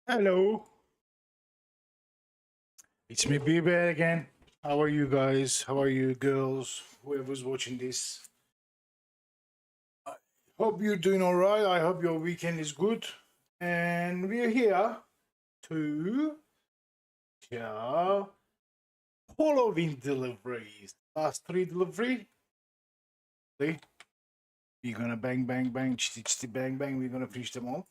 Hello, it's me, DaBeerBear again. How are you guys? How are you girls? Whoever's watching this. I hope you're doing all right. I hope your weekend is good. And we're here to share Halloween deliveries. Last 3 delivery. We're gonna bang, bang, bang, chitty, chitty, bang, bang. We're gonna finish them all.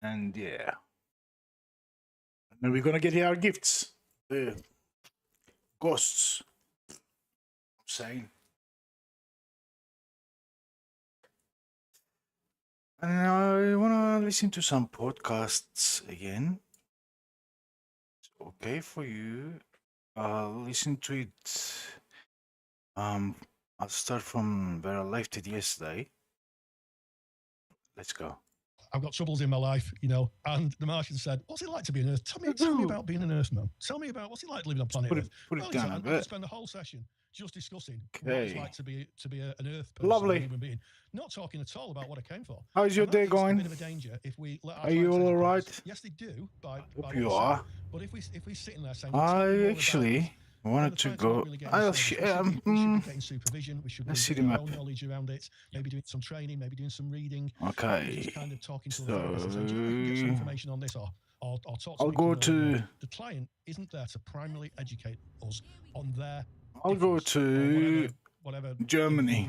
And yeah. And we're gonna get our gifts. The ghosts. I'm saying. And I wanna listen to some podcasts again. It's okay for you. I'll listen to it. I'll start from where I left it yesterday. Let's go. I've got troubles in my life, you know. And the Martian said, "What's it like to be an Earth? Tell me about being an Earthman. Tell me about what's it like living on planet Earth." Put it down a and bit. I could spend the whole session just discussing what it's like to be an Earth person, Lovely. a human being, not talking at all about what I came for. How's your day going? A bit of a danger if we let our Are you all right? Yes, they do. Hope you are. But if we sitting there saying, I actually wanted to go. I'll share. Supervision. We should let's see the our map. own knowledge around it. Maybe doing some training. Maybe doing some reading. Okay. Just kind of talking to So get some information on this, or talk to I'll go to. The client isn't there to primarily educate us on their. I'll go to whatever Germany.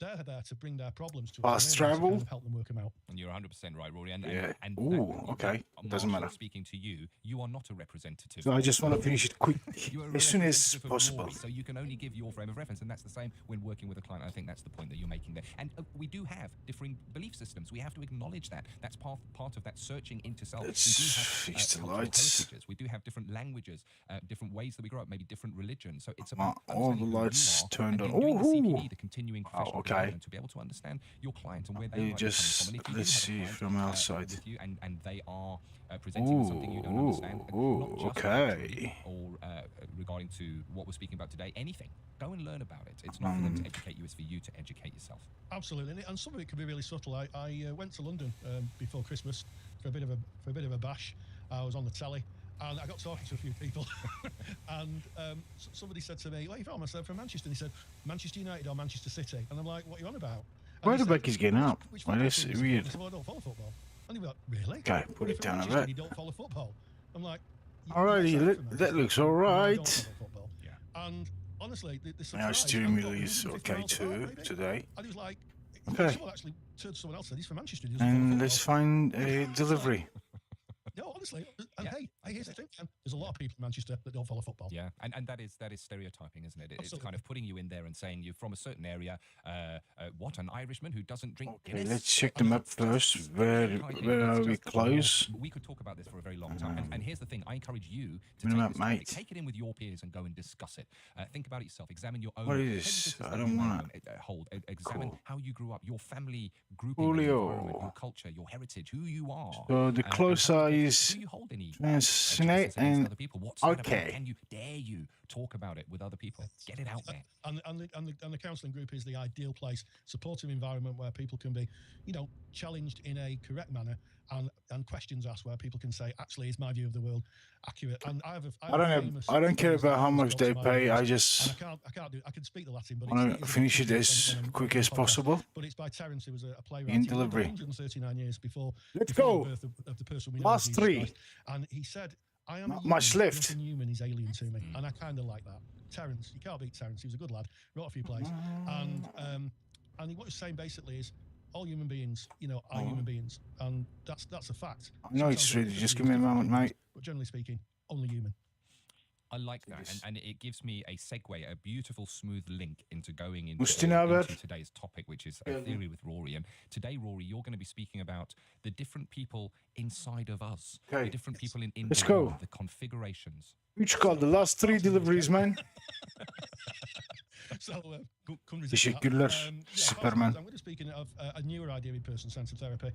they're there to bring their problems to Fast us. travel? To kind of help them work them out. And you're 100% right, Rory. And Yeah. and Ooh, that, okay. Doesn't Marshall matter. Speaking to you, you are not a representative. So I just want to finish it quick, You are a as soon as representative of possible. Rory, so you can only give your frame of reference, and that's the same when working with a client. I think that's the point that you're making there. And we do have differing belief systems. We have to acknowledge that. That's part of that searching into self. Let's fix the cultural lights. heritages. We do have different languages, different ways that we grow up, maybe different religions. So it's Want about all the understanding who you lights are turned and on. then doing the Ooh. CPD, the continuing professional okay. development, to be able to understand your client and where they You might be just- coming from. And if you let's do have a see client, from outside. with you and they are presenting with something you don't understand, not just okay. or regarding to what we're speaking about today, anything. Go and learn about it. It's not for them to educate you, it's for you to educate yourself. Absolutely, and some of it can be really subtle. I went to London before Christmas for a bit of a bash. I was on the telly, and I got talking to a few people, and somebody said to me, "Where are you from?" I said, "From Manchester." And he said, "Manchester United or Manchester City?" And I'm like, "What are you on about?" Why And he the said, back is getting up? Which Well, football that's team do you weird. support? I said, "Well, I don't follow football." And he was like, "Really?" Okay, put You're it from down a Manchester and bit. You don't follow football. I'm like, Alrighty, yes, I'm that- from that Manchester, looks but I don't alright. follow football. Yeah. And honestly, the Our surprise, steering I thought wheel is 150 okay miles apart, too maybe. today. And he was like, Okay. someone actually turned to someone else and said, he's from Manchester. He doesn't follow And football. let's find a delivery. No, honestly, and Yeah. hey, here's the thing, man. There's a lot of people in Manchester that don't follow football. Yeah, and that is stereotyping, isn't it? It's Absolutely. kind of putting you in there and saying you're from a certain area. What, an Irishman who doesn't drink Okay, Guinness? let's check them up first. Where are we close? We could talk about this for a very long time. And here's the thing: I encourage you to Minimum, take this topic, mate. take it in with your peers, and go and discuss it. Think about it yourself. Examine your own. What is head this? business I that don't you wanna- own, hold. Examine Cool. how you grew up, your family grouping, Julio. your environment, your culture, your heritage, who you are. So the and closer how you get- is do you hold any Fascinate prejudices against and other people? What's that about? okay. Can you dare you talk about it with other people? Get it out there. And the counselling group is the ideal place, supportive environment where people can be, challenged in a correct manner and questions asked where people can say, actually, is my view of the world accurate? And I don't care about how much they pay. I and just I can speak the Latin, but want it's to finish it as quick as possible. But it's by Terence, who was a playwright. In He lived delivery. 139 years before Let's before go. the birth of the person we know. Last as Jesus three. Christ. And he said, I am Not a much human, left. Nothing human is alien to me. And I kind of like that. Terence, you can't beat Terence. He was a good lad. Wrote a few plays. And what he was saying basically is, all human beings, are human beings. And that's a fact. I know it's Sometimes ready. different Just give me a views, moment, different mate. views, But generally speaking, only human. I like that, Yes. and it gives me a segue, a beautiful, smooth link into going into, Moest je nou weer? into today's topic, which is a theory with Rory. And today, Rory, you're going to be speaking about the different people inside of us, Okay. the different people in Let's the go. world, the configurations. Which called the last 3 deliveries, man? So, come resist Teşekkürler, that. Superman. I'm going to speak of a newer idea in person-centered therapy.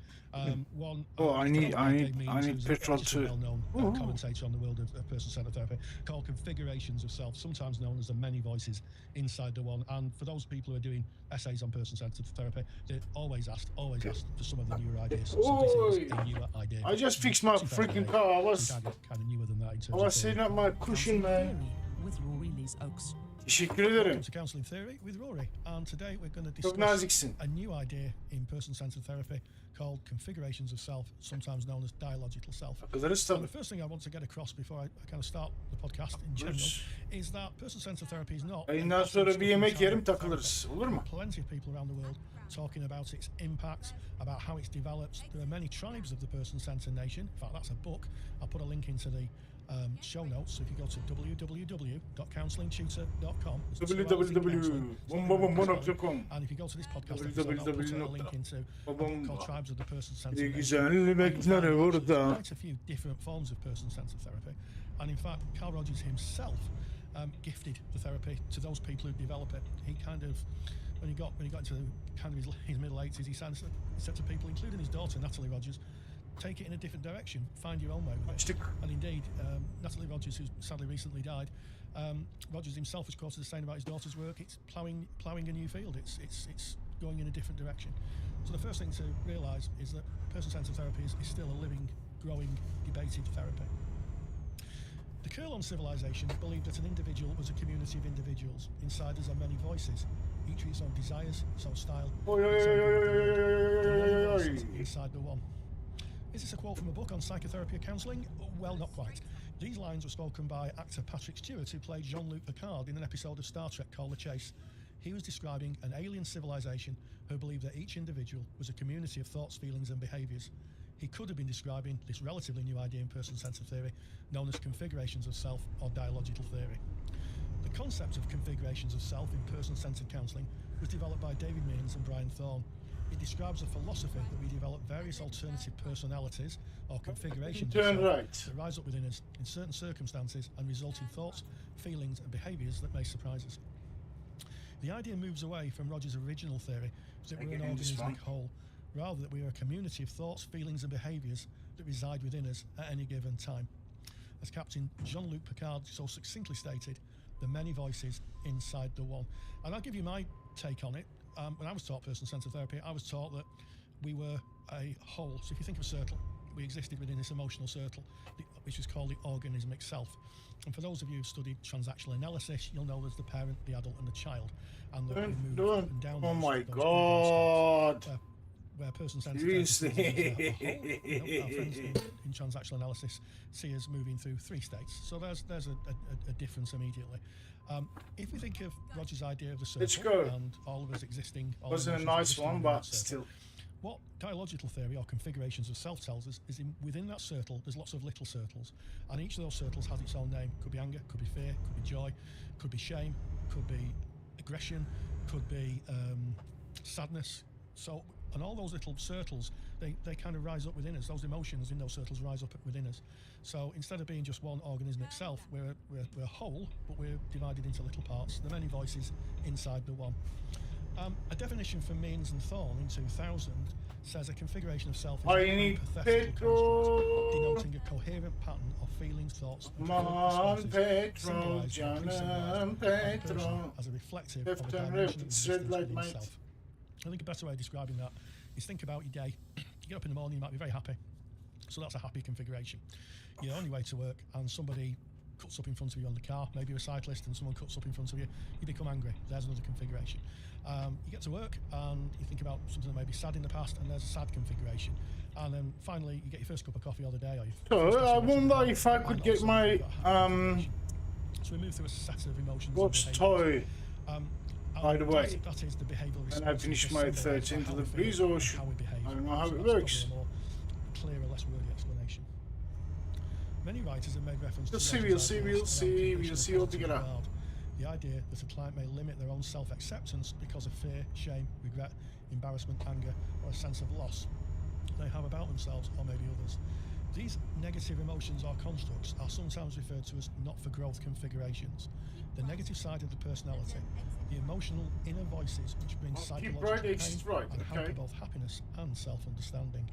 One. Oh, I need who's petrol just too. a well-known Ooh. commentator on the world of person-centered therapy, called configurations of self, sometimes known as the many voices inside the one. And for those people who are doing essays on person-centered therapy, they're always asked for some of the newer ideas. So this is a newer idea. I just fixed my freaking car. I was kind of newer than that in terms of setting up my cushion, man. With Rory Liz Oaks. Teşekkür ederim. Welcome to Counselling Theory with Rory, and today we're going to Çok discuss naziksin. a new idea in person-centered therapy called configurations of self, sometimes known as dialogical self. Takılırız And tabii. the first thing I want to get across before I kind of start the podcast in general is that person-centered therapy is not... Yayından sonra bir yemek yerim takılırız. Olur mu? Plenty of people around the world talking about its impact, about how it's developed. There are many tribes of the person-centered nation. In fact, that's a book. I'll put a link into the show notes. So if you go to www.counsellingtutor.com, www.bombabombo.com. and if you go to this podcast episode, I'll put a link into a book called Tribes of the Person-Centered Ne Nation. güzel And you yemekler find orada. quite a few different forms of person-centered therapy, and in fact, Carl Rogers himself gifted the therapy to those people who develop it. He kind of, when he got into kind of his middle 80s, he said to people, including his daughter Natalie Rogers, take it in a different direction, find your own way with it. Açtık. And indeed, Natalie Rogers, who sadly recently died, Rogers himself was quoted as saying about his daughter's work, it's ploughing a new field. It's going in a different direction. So the first thing to realise is that person-centred therapy is still a living, growing, debated therapy. The Kurlan civilization believed that an individual was a community of individuals. Inside us are many voices, each with its own desires, its own style, Oy, oy, its oy, own oy, oy, viewpoint. oy, oy, Many oy, oy, voices oy. inside the one. Is this a quote from a book on psychotherapy or counselling? Well, not quite. These lines were spoken by actor Patrick Stewart, who played Jean-Luc Picard in an episode of Star Trek called The Chase. He was describing an alien civilization who believed that each individual was a community of thoughts, feelings, and behaviours. He could have been describing this relatively new idea in person-centred theory, known as configurations of self or dialogical theory. The concept of configurations of self in person-centred counselling was developed by David Means and Brian Thorne. It describes a philosophy that we develop various alternative personalities or configurations of Turn self right. that rise up within us in certain circumstances and result in thoughts, feelings, and behaviours that may surprise us. The idea moves away from Roger's original theory that we're an Again, this organismic one. whole, rather that we are a community of thoughts, feelings, and behaviours that reside within us at any given time. As Captain Jean-Luc Picard so succinctly stated, the many voices inside the one. And I'll give you my take on it. When I was taught person-centred therapy, I was taught that we were a whole. So if you think of a circle, we existed within this emotional circle, which is called the organismic self. And for those of you who've studied transactional analysis, you'll know there's the parent, the adult, and the child. And that we move up and down Oh those- my those God. states, where person-centred Seriously. therapy our friends in transactional analysis see us moving through 3 states. So there's a difference immediately. If we think of Roger's idea of the circle Let's go. and all of us existing, all Wasn't a emotions nice existing one, within but that circle, still. what dialogical theory or configurations of self tells us is within that circle there's lots of little circles, and each of those circles has its own name. Could be anger, could be fear, could be joy, could be shame, could be aggression, could be sadness. So, and all those little circles, they kind of rise up within us. Those emotions in those circles rise up within us. So instead of being just one organismic self, we're whole, but we're divided into little parts. The many voices inside the one. A definition from Means and Thorne in 2000 says a configuration of self is I a need hypothetical petrol. construct denoting a coherent pattern of feelings, thoughts, and Come on, responses, petrol, symbolised or John, pre-symbolised by the person petrol. as a reflective Left of a and dimension left, of it's red existence light, within mate. self. I think a better way of describing that is think about your day. You get up in the morning, you might be very happy. So that's a happy configuration. You're on your way to work and somebody cuts up in front of you on the car, maybe you're a cyclist and someone cuts up in front of you, you become angry. There's another configuration. You get to work and you think about something that may be sad in the past, and there's a sad configuration. And then finally you get your first cup of coffee of the day, or your first So glass I of water of the wonder day, if I and could all of a get sudden my you've got a happy configuration. So we move through a set of emotions. watch and toy. behaviours. By the way, that is the behavioural response. and I finished my 13 deliveries, or should, I don't know how it works. Clearer, less wordy explanation. Many writers have made reference We'll to see, Roger's we'll ideas see, around we'll conditional see all positive together. regard. The idea that a client may limit their own self-acceptance because of fear, shame, regret, embarrassment, anger, or a sense of loss they have about themselves or maybe others. These negative emotions or constructs are sometimes referred to as not-for-growth configurations. The negative side of the personality, the emotional inner voices which bring Keep psychological right, pain exit right, and hamper okay. both happiness and self-understanding.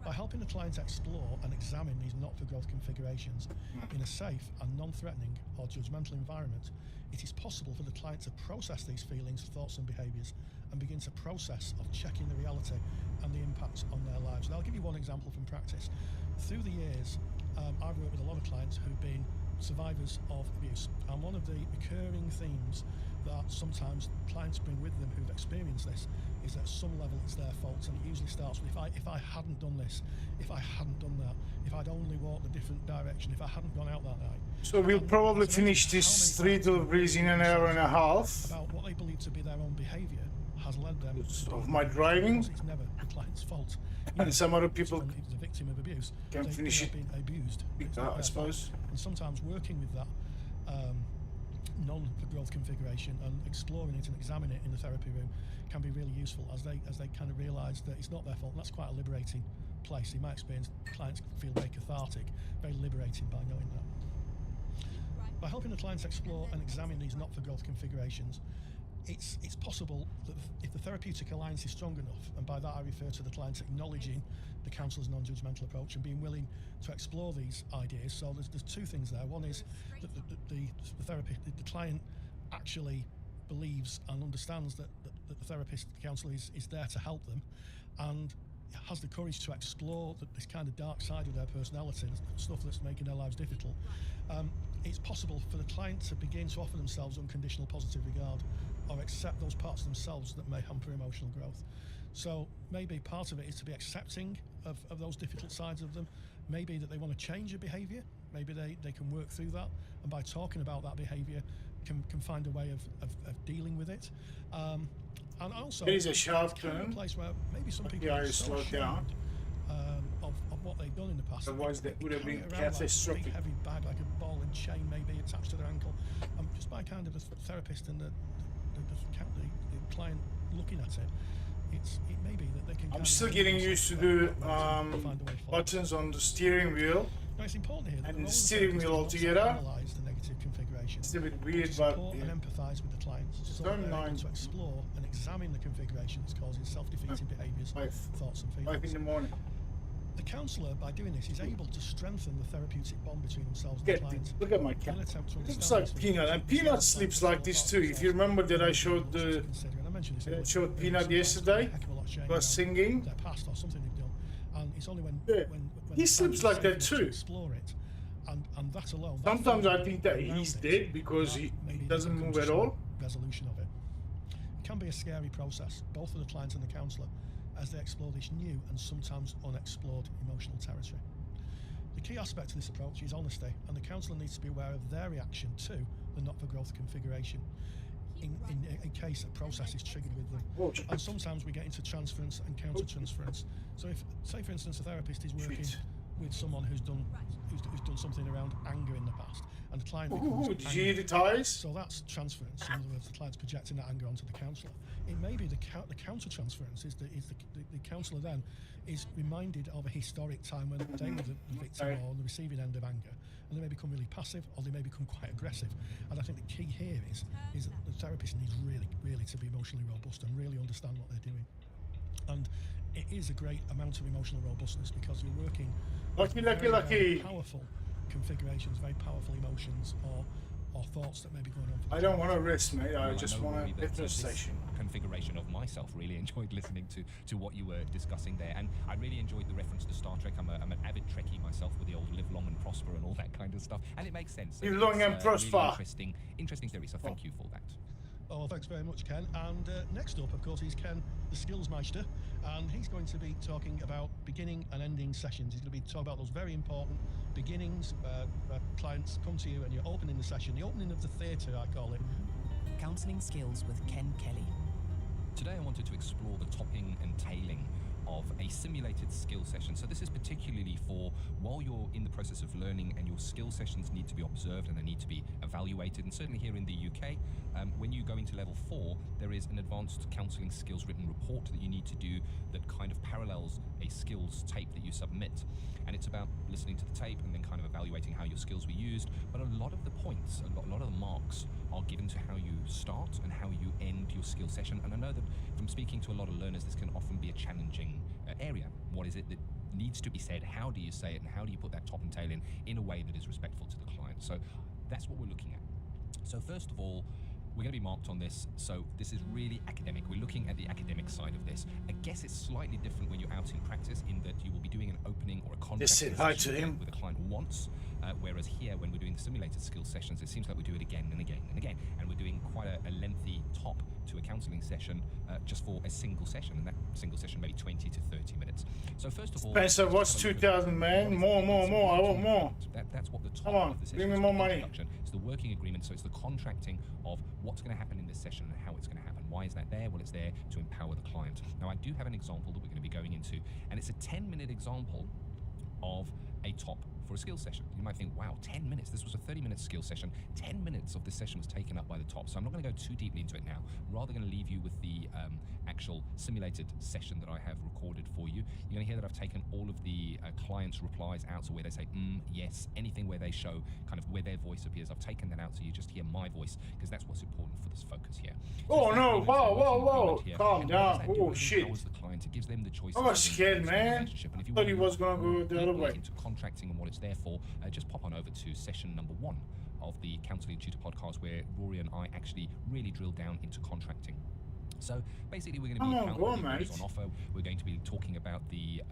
By helping the client explore and examine these not-for-growth configurations in a safe and non-threatening or judgmental environment, it is possible for the client to process these feelings, thoughts and behaviours and begin to process of checking the reality and the impacts on their lives. And I'll give you one example from practice. Through the years, I've worked with a lot of clients who've been survivors of abuse, and one of the recurring themes that sometimes clients bring with them who've experienced this is that at some level it's their fault, and it usually starts with if I hadn't done this, if I hadn't done that, if I'd only walked a different direction, if I hadn't gone out that night. So we'll And probably it's finish amazing this how 3 many clients deliveries in an hour and a half about what they believe to be their own behaviour has led them to of be my driving, because it's never the client's fault. and some other people When it's the victim of abuse, can they've finish it been abused. with It's that, not I their fault. suppose. And sometimes working with that non-for-growth configuration and exploring it and examining it in the therapy room can be really useful as they kind of realise that it's not their fault. And that's quite a liberating place. In my experience, clients feel very cathartic, very liberating by knowing that. By helping the clients explore and examine these not-for-growth configurations, it's possible that if the therapeutic alliance is strong enough, and by that I refer to the clients acknowledging the counsellor's non-judgmental approach and being willing to explore these ideas. So there's 2 things there. One is that the client actually believes and understands that the therapist, the counsellor is there to help them, and has the courage to explore this kind of dark side of their personality, the stuff that's making their lives difficult. It's possible for the client to begin to offer themselves unconditional positive regard or accept those parts of themselves that may hamper emotional growth. So maybe part of it is to be accepting of those difficult sides of them. Maybe that they want to change a behaviour. Maybe they can work through that, and by talking about that behaviour, can find a way of dealing with it. And also, There is a it's sharp kind of a turn. place where maybe some people Yeah, get I so slowed down. ashamed, of what they've done in the past. Otherwise, that would have carry been it around like a catastrophic. big heavy bag, like a ball and chain maybe attached to their ankle. Just by kind of the therapist and the client looking at it, it may be that they can. I'm still getting used to the buttons on the steering wheel Now it's important here that and the the role of steering therapist wheel is not to altogether. analyse the negative configuration. It's a bit but weird, to but support and empathise with the clients, so that don't they're able mind. to explore and examine the configuration that's causing self-defeating behaviours, thoughts and 5 in feelings. the morning. The counsellor, by doing this, is able to strengthen the therapeutic bond between themselves and the Get client. it. Look at my cat. It looks like Peanut, and Peanut sleeps like this too. If you remember that I showed Peanut yesterday, was singing. Their past or something they've done, and it's only when Yeah. when He the sleeps client like is that safe enough to too. explore it, and that alone. Sometimes I think that he's dead because he doesn't move at all. Resolution of it. It can be a scary process, both for the client and the counsellor, as they explore this new and sometimes unexplored emotional territory. The key aspect of this approach is honesty, and the counsellor needs to be aware of their reaction to the not-for-growth configuration in case a process is triggered with them. And sometimes we get into transference and counter-transference. So if, say for instance, a therapist is working with someone who's done something around anger in the past, and the client becomes Did you hear angry. the ties? So that's transference. In other words, the client's projecting that anger onto the counsellor. It may be the counter-transference is the counsellor then is reminded of a historic time when they were the victim or on the receiving end of anger, and they may become really passive or they may become quite aggressive. And I think the key here is that the therapist needs really to be emotionally robust and really understand what they're doing. And it is a great amount of emotional robustness because you're working with very powerful configurations, very powerful emotions or thoughts that may be going on. For the I don't client. want to rest, mate. I Well, just know, want Rory, a that, petrol this station. configuration of myself really enjoyed listening to what you were discussing there, and I really enjoyed the reference to Star Trek. I'm an avid Trekkie myself with the old live long and prosper and all that kind of stuff, and it makes sense. Live long and prosper. Really interesting theory. So thank you for that. Oh, thanks very much, Ken. And next up, of course, is Ken, the Skills Meister, and he's going to be talking about beginning and ending sessions. He's going to be talking about those very important beginnings where clients come to you and you're opening the session, the opening of the theatre, I call it. Counselling Skills with Ken Kelly. Today I wanted to explore the topping and tailing of a simulated skill session. So this is particularly for while you're in the process of learning, and your skill sessions need to be observed and they need to be evaluated. And certainly here in the UK, when you go into level 4, there is an advanced counselling skills written report that you need to do that kind of parallels a skills tape that you submit. And it's about listening to the tape and then kind of evaluating how your skills were used. But a lot of the points, a lot of the marks are given to how you start and how you end your skill session. And I know that from speaking to a lot of learners, this can often be a challenging area. What is it that needs to be said? How do you say it? And how do you put that top and tail in a way that is respectful to the client? So that's what we're looking at. So first of all, we're going to be marked on this, so this is really academic. We're looking at the academic side of this. I guess it's slightly different when you're out in practice in that you will be doing an opening or a contract Just say hi to him. with a client once, whereas here when we're doing the simulated skills sessions, it seems like we do it again and again and again, and we're doing quite a lengthy top to a counselling session just for a single session, and that single session maybe 20 to 30 minutes. So first of all, Spencer, what's 2,000, man? More. I want more. That's what the top Come on, of the session bring me is more called, money. introduction. It's the working agreement, so it's the contracting of what's going to happen in this session and how it's going to happen. Why is that there? Well, it's there to empower the client. Now, I do have an example that we're going to be going into, and it's a 10-minute example of a top for a skills session. You might think, wow, 10 minutes. This was a 30-minute skills session. 10 minutes of this session was taken up by the top. So I'm not going to go too deeply into it now. I'm rather going to leave you with the actual simulated session that I have recorded for you. You're going to hear that I've taken all of the clients' replies out, so where they say, yes, anything where they show kind of where their voice appears. I've taken that out so you just hear my voice, because that's what's important for this focus here. Oh, So no. it's that Whoa. agreement here. Calm And down. what does that do? Oh, It shit. empowers the client. It gives them the choice. I was scared, man. And if you Thought he want was gonna go the other deeply way. into contracting and what it's there for, just pop on over to session number 1 of the Counselling Tutor podcast, where Rory and I actually really drill down into contracting. So basically, we're going to be Come on, go on, outlining what is mate. on offer. We're going to be talking about the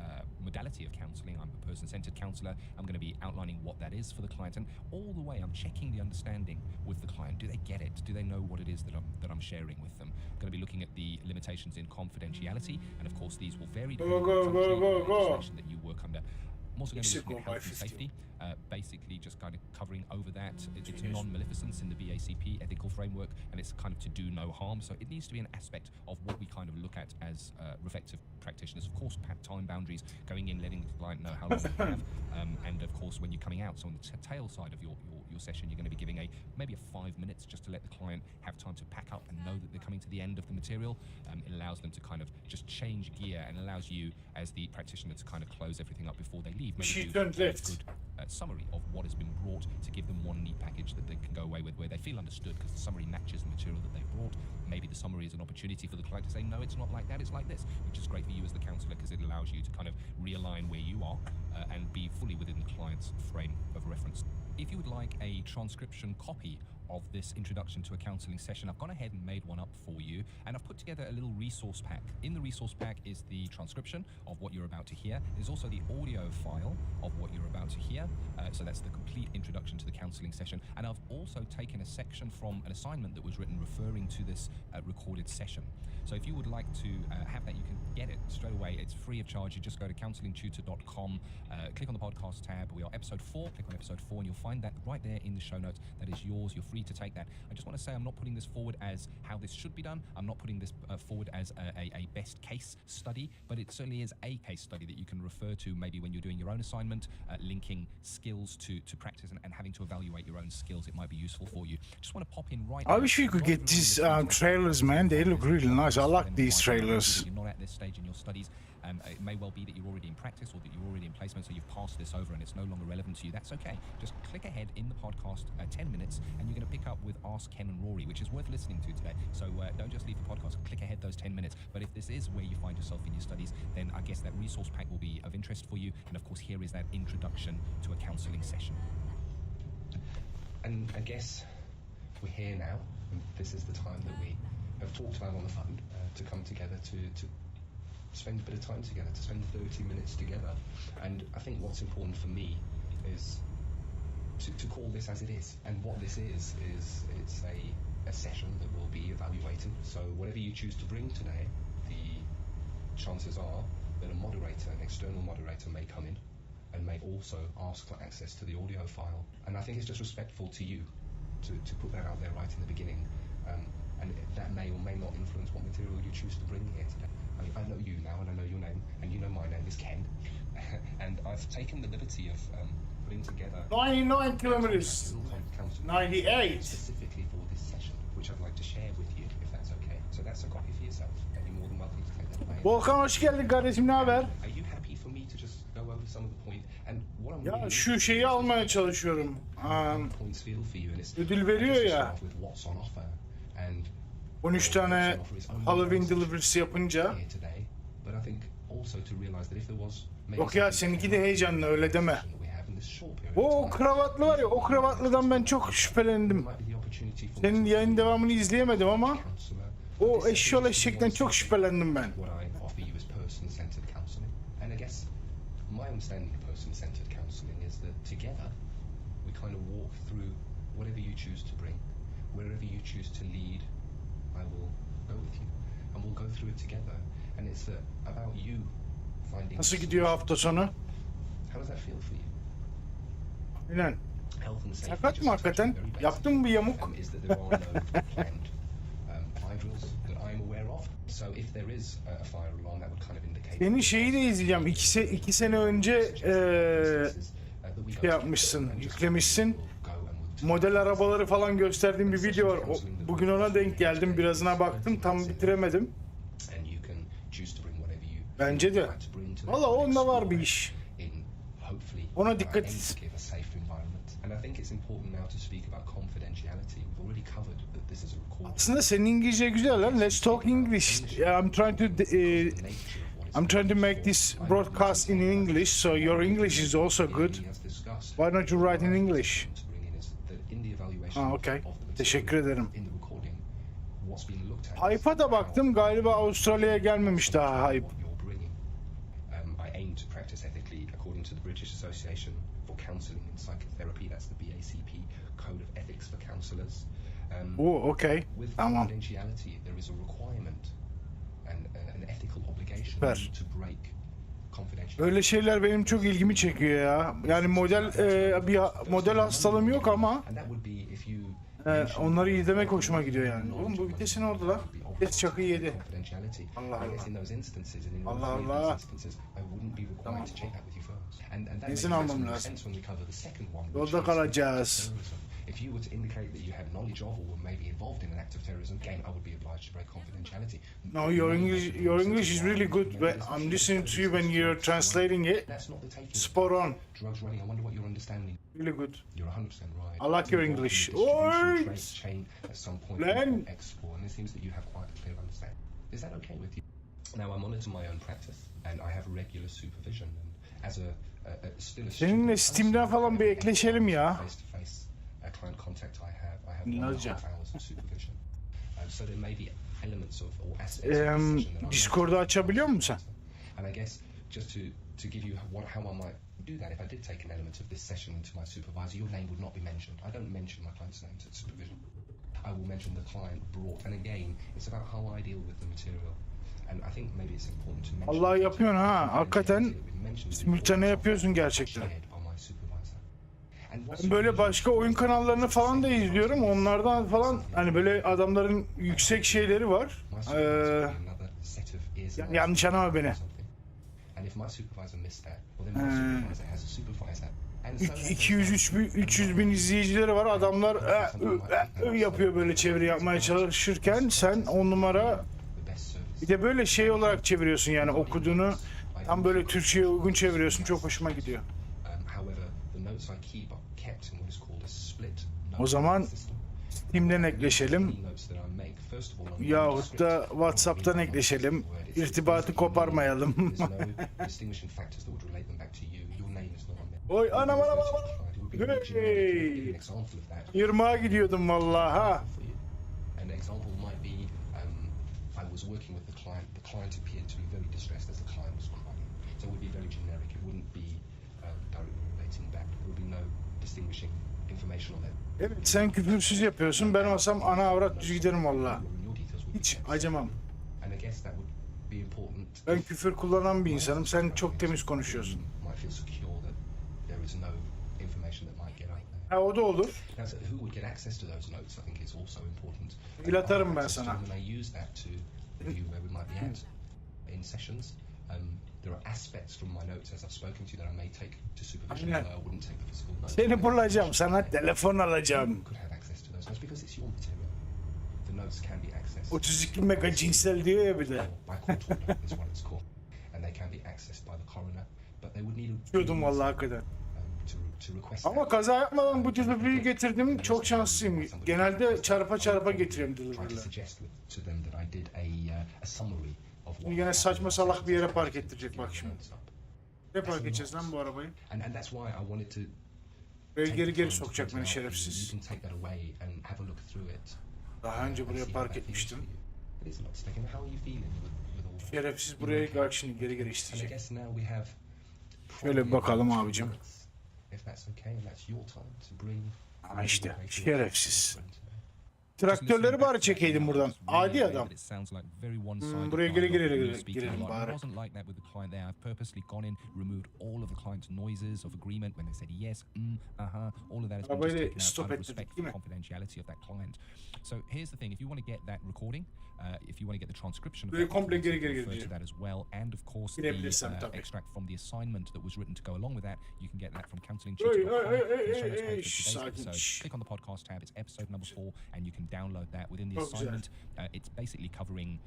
modality of counselling. I'm a person-centered counsellor. I'm going to be outlining what that is for the client, and all the way I'm checking the understanding with the client. Do they get it? Do they know what it is that I'm sharing with them? I'm going to be looking at the limitations in confidentiality, and of course these will vary depending on the country and the legislation that you work under. I'm also going to be Except looking at go by health and 50. safety, basically just kind of covering over that. It's non-maleficence in the BACP ethical framework, and it's kind of to do no harm. So it needs to be an aspect of what we kind of look at as reflective practitioners. Of course, time boundaries, going in, letting the client know how long you have, and of course, when you're coming out. So on the tail side of your session, you're going to be giving maybe a 5 minutes just to let the client have time to pack up and know that they're coming to the end of the material. It allows them to kind of just change gear and allows you as the practitioner to kind of close everything up before they leave. Maybe She do turned a left. good summary of what has been brought to give them one neat package that they can go away with where they feel understood because the summary matches the material that they've brought. Maybe the summary is an opportunity for the client to say, no, it's not like that, it's like this, which is great for you as the counsellor because it allows you to kind of realign where you are and be fully within the client's frame of reference. If you would like a transcription copy of this introduction to a counselling session, I've gone ahead and made one up for you, and I've put together a little resource pack. In the resource pack is the transcription of what you're about to hear. There's also the audio file of what you're about to hear, so that's the complete introduction to the counselling session. And I've also taken a section from an assignment that was written referring to this recorded session. So if you would like to have that, you can get it straight away. It's free of charge. You just go to counsellingtutor.com, click on the podcast tab. We are episode 4. Click on episode 4 and you'll find that right there in the show notes. That is yours. You're free to take that. I just want to say I'm not putting this forward as how this should be done. I'm not putting this forward as a best case study, but it certainly is a case study that you can refer to maybe when you're doing your own assignment, linking skills to practice and having to evaluate your own skills. It might be useful for you. Just want to pop in right I now. wish we could get these trailers, man. They look really nice. I like these trailers. You're not at this stage in your studies. It may well be that you're already in practice or that you're already in placement, so you've passed this over and it's no longer relevant to you. That's okay. Just click ahead in the podcast 10 minutes and you're going to pick up with Ask Ken and Rory, which is worth listening to today. So don't just leave the podcast, click ahead those 10 minutes. But if this is where you find yourself in your studies, then I guess that resource pack will be of interest for you. And of course, here is that introduction to a counselling session. And I guess we're here now, and this is the time that we have talked about on the phone to come together to spend a bit of time together, to spend 30 minutes together. And I think what's important for me is to call this as it is. And what this is it's a session that we'll be evaluating. So whatever you choose to bring today, the chances are that a moderator, an external moderator, may come in and may also ask for access to the audio file. And I think it's just respectful to you to put that out there right in the beginning. And that may or may not influence what material you choose to bring here today. I know you now, and I know your name, and you know my name is Ken. And I've taken the liberty of putting together 99 kilometers. 98. specifically for this session, which I'd like to share with you, if that's okay. So that's a copy for yourself, and you're more than welcome to take that away. Volkan hoş geldin kardeşim, ne haber? Are you happy for me to just go over some of the point and what I'm Ya really şu şeyi almaya çalışıyorum. points feel for you, and it's Ödül veriyor just to ya. start with what's on offer and 13 tane Halloween deliveries yapınca. here today, but I think also to realize that if there was Yok ya, seninki de heyecanlı, öyle deme. that we have in this short period O of time, kravatlı var ya, o kravatlıdan ben çok şüphelendim. might be the opportunity for Senin yayın devamını izleyemedim ama counselor. o eşşoğlu eşekten çok şüphelendim ben. What I offer you is person-centered counselling, and I guess my understanding of person-centered counselling is that together we kind of walk through whatever you choose to bring, wherever you choose to lead. I will go with you, and we'll go through it together. And it's about you finding. Nasıl gidiyor hafta sonu? How does that feel for you? Aynen. Health and safety. Sakat just mı touching hakikaten? very basic, Yaptın mı bir yamuk? Is that there are no planned fire drills that I'm aware of. So if there is a fire alarm, that would kind of indicate. Senin şeyi de izleyeceğim. İki sene önce şey yapmışsın, yüklemişsin. Model arabaları falan gösterdiğim bir video var. Bugün ona denk geldim, birazına baktım, tam bitiremedim. Bence de. Valla onda var bir iş. Ona dikkat et. Aslında senin İngilizce güzel lan. Let's talk English. I'm trying to make this broadcast in English, so your English is also good. Why don't you write in English? Okay. Teşekkür ederim. Hype'a da baktım, galiba Avustralya'ya gelmemiş daha Hype. I aim to practice ethically according to the British Association for Counselling and Psychotherapy. That's the BACP Code of Ethics for Counsellors. Oh, okay. With Tamam. confidentiality, there is a requirement and an ethical obligation Süper. to break confidentiality. Böyle şeyler benim çok ilgimi çekiyor ya. Yani bir model hastalığım yok ama And that would be if you onları izlemek hoşuma gidiyor yani. Oğlum bu vitesin ne oldu lan? Vites çakıyı yedi. confidentiality. Allah I guess Allah. in those instances, and in all Allah three of Allah. these instances, I wouldn't be required to check that with you first. And that Benzin makes almam absolute lazım. sense when we cover the second one. which Yolda is kalacağız. terrorism. If you were to indicate that you had knowledge of or were maybe involved in an act of terrorism, again, I would be obliged to break confidentiality. No, your English is really good. But I'm listening to you when you're translating it. That's not the taking. Spot on. Drugs running. I wonder what your understanding. Really good. You're 100% right. I like your It's involved English. in the distribution Oi! trade chain at some point. Lan! import, export, and it seems that you have quite a clear understanding. Is that okay with you? Now I monitor my own practice, and I have regular supervision. And as still a Seninle Steam'den falan bir ekleşelim ya. Face-to-face client contact I have 1.5 Binlerce. hours of supervision. So there may be elements of or aspects of this session that I'm Discord'u açabiliyor musun sen? And I guess just to give you how I might do that, if I did take an element of this session into my supervisor, your name would not be mentioned. I don't mention my client's names at supervision. I will mention the client brought, and again, it's about how I deal with the material. And I think maybe it's important to mention. Allah yapıyorsun ha. Hakikaten simultane yapıyorsun gerçekten. Ben böyle başka oyun kanallarını falan da izliyorum. Onlardan falan hani böyle adamların yüksek şeyleri var. Yanlış anlama beni. 200-300 bin izleyicileri var. Adamlar yapıyor böyle çeviri yapmaya çalışırken sen 10 numara bir de böyle şey olarak çeviriyorsun yani okuduğunu tam böyle Türkçe'ye uygun çeviriyorsun. Çok hoşuma gidiyor. O zaman Steam'den ekleşelim. Yahut da WhatsApp'tan ekleşelim. İrtibatı koparmayalım. Oy anam. Hey! 20'a gidiyordum vallahi ha. An example might be I was working with the client appeared to be very distressed as the client was crying. So it would be very generic. It wouldn't be directly relating back. There would be no distinguishing information on it. Evet sen küfürsüz yapıyorsun. Ben olsam ana avrat düz giderim vallahi. Hiç acımam. And I guess that would be important. Ben küfür kullanan bir insanım. Sen çok temiz konuşuyorsun. Might feel secure that there is no information that might get out there. Ha o da olur. Now, so who would get access to those notes? I think is also important. Mail atarım I ben access to sana. them and I use that to review where we might be at in sessions. There are aspects from my notes as I've spoken to you that I may take to supervision, Aynen. although I wouldn't take the physical notes. Seni bulacağım. Sana telefon alacağım. You could have access to those notes because it's your material. The notes can be accessed. 32 mega cinsel diyor ya bir de. By court order is what it's called, and they can be accessed by the coroner. But they would need a Diyordum vallahi hakikaten. to request. Ama kaza yapmadan bu delivery'yi getirdim. Çok şanslıyım. Genelde çarpa getiriyorum Try to delivery'leri. suggest to them that I did a summary of what. Şimdi gene saçma salak bir yere park ettirecek bak şimdi. Ne park edeceğiz lan bu arabayı? And that's why I wanted to. Böyle take geri the time to sokacak point beni it out for you. You şerefsiz. can take that away and have a look through it. Daha önce buraya and see park how that feels etmiştim. for you. It is a lot to take. And how are you feeling with all that? Şerefsiz buraya bak şimdi geri And I isteyecek. guess now we have. Şöyle bir bakalım abicim. If that's okay, and that's your time to bring. Ama işte şerefsiz. Traktörleri bari çekeydim buradan. Adi adam. Buraya girelim bari. It wasn't like that with the client there. I've purposely gone in, removed all of the client's noises of agreement when they said yes, all of that has been Arabayı just taken stop out out of ettirdik, respect değil for mi? confidentiality of that client. So here's the thing: if you want to get that recording, if you want to get the transcription of Böyle that, komple recording, geri refer to gideceğim. that as well, and of course the Girebilirsem tabii. extract from the assignment that was written to go along with that. You can get that from Hey, counselingtutor.com. sakin. Click on the podcast tab. It's episode number 4, and you can download that within the Çok güzel. assignment. It's basically covering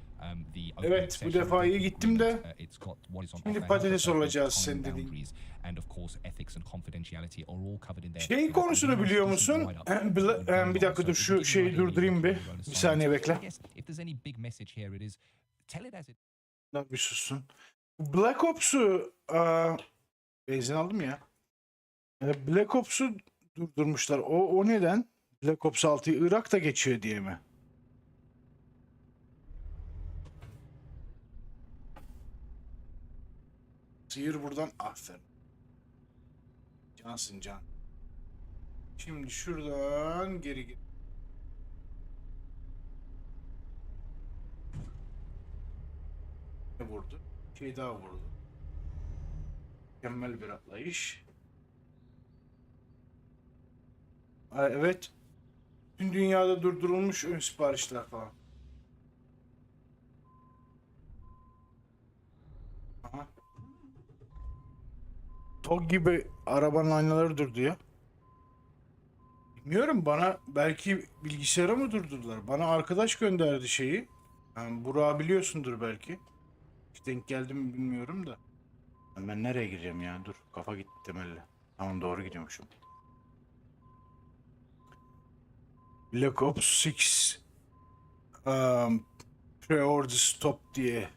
the Evet, bu defa iyi gittim de. It's got what is on Şimdi offer, patates time olacağız sen dediğin. boundaries, and of course ethics and confidentiality are all covered in there. Şey konusunu biliyor musun? Bir dakika dur şu şeyi durdurayım bir. Bir saniye bekle. If there's any big message here, it is tell it as it. Lan bir sussun. Black Ops'u benzin aldım ya. Black Ops'u durdurmuşlar. O neden? Black Ops 6'yı Irak'ta geçiyor diye mi? Sıyır buradan. Aferin. Cansın can. Şimdi şuradan geri git. Ne vurdu? Şey daha vurdu. Mükemmel bir atlayış. Evet. Tüm dünyada durdurulmuş ön siparişler falan. Aha. TOG gibi arabanın aynaları durdu ya. Bilmiyorum, bana belki bilgisayara mı durdurdular? Bana arkadaş gönderdi şeyi. Yani Burak'ı biliyorsundur belki. Hiç denk geldim mi bilmiyorum da. Ben nereye gireceğim ya? Dur, kafa gitti temelli. Tamam, doğru gidiyormuşum. Black Ops 6 Pre-order stop diye.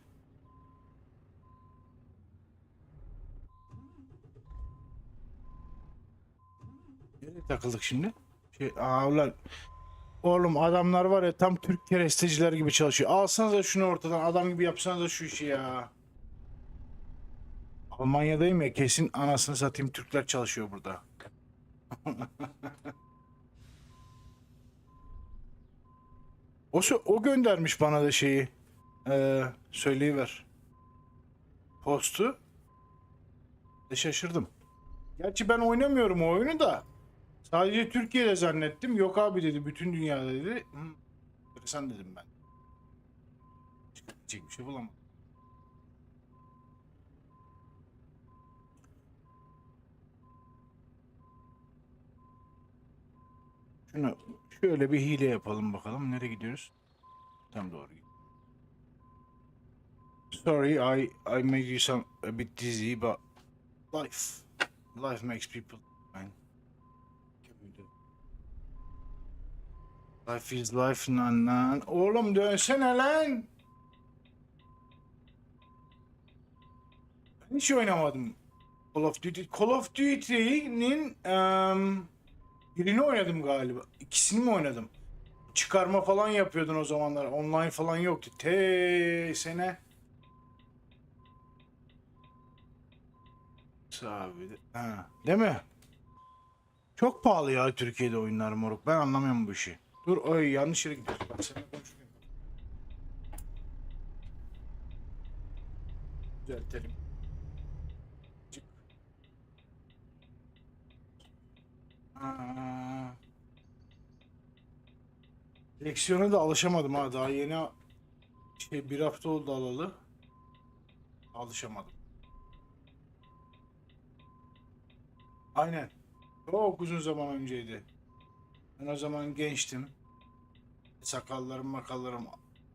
Nereye takıldık şimdi? Ulan oğlum, adamlar var ya, tam Türk keresteciler gibi çalışıyor. Alsanıza şunu ortadan, adam gibi yapsanıza şu işi ya. Almanya'dayım ya, kesin anasını satayım Türkler çalışıyor burada. O göndermiş bana da şeyi. Söyleyiver. Postu. Şaşırdım. Gerçi ben oynamıyorum o oyunu da. Sadece Türkiye'de zannettim. Yok abi dedi, bütün dünyada dedi. Enteresan dedim ben. Diyecek bir şey bulamadım. Şunu şöyle bir hile yapalım bakalım. Nereye gidiyoruz? Tam doğru gidiyoruz. Sorry, I made you some a bit dizzy, but life makes people fine. Life is life lan. Oğlum dönsene lan. Ben hiç oynamadım Call of Duty. Call of Duty'nin birini oynadım galiba. İkisini mi oynadım? Çıkarma falan yapıyordun o zamanlar. Online falan yoktu. Sene. Abi. Ha, değil mi? Çok pahalı ya Türkiye'de oyunlar moruk. Ben anlamıyorum bu işi. Dur, oy yanlış yere gidiyorsun. Bak seninle konuşuyorum. Düzeltelim. Çık. Aa, Direksiyona da alışamadım ha. Daha yeni bir hafta oldu alalı. Alışamadım. Aynen. Çok uzun zaman önceydi. Ben o zaman gençtim. Makallarım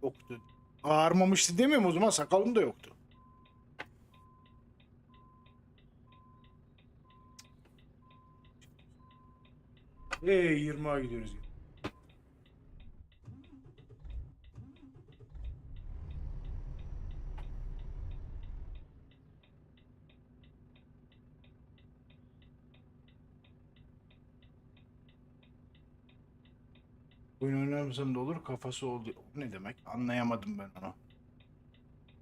yoktu. Ağarmamıştı demiyorum, o zaman sakalım da yoktu. 20'a gidiyoruz. Oyun oynarsan da olur, kafası oldu. O ne demek? Anlayamadım ben onu.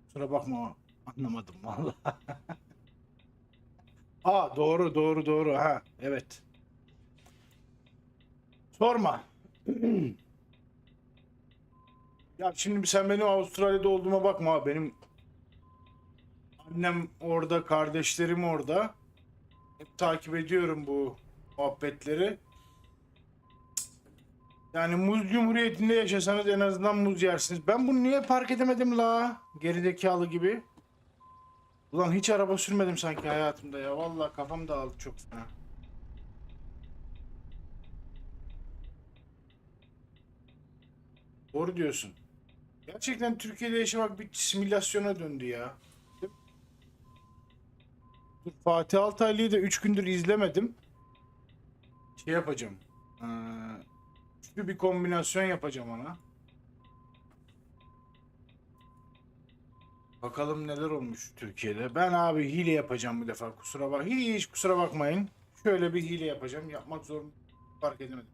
Kusura bakma, anlamadım vallahi. Doğru. Ha, evet. Sorma. Ya şimdi sen benim Avustralya'da olduğuma bakma. Benim annem orada, kardeşlerim orada. Hep takip ediyorum bu muhabbetleri. Yani muz cumhuriyetinde yaşasanız en azından muz yersiniz. Ben bunu niye fark edemedim la? Gerizekalı gibi. Ulan hiç araba sürmedim sanki hayatımda ya. Vallahi kafam dağıldı çok fena. Doğru diyorsun. Gerçekten Türkiye'de yaşamak bir simülasyona döndü ya. Dur, Fatih Altaylı'yı da 3 gündür izlemedim. Şey yapacağım. Ee, Üçlü bir kombinasyon yapacağım ona. Bakalım neler olmuş Türkiye'de. Ben abi hile yapacağım bu defa. Hiç kusura bakmayın. Şöyle bir hile yapacağım. Yapmak zor, fark edemedim.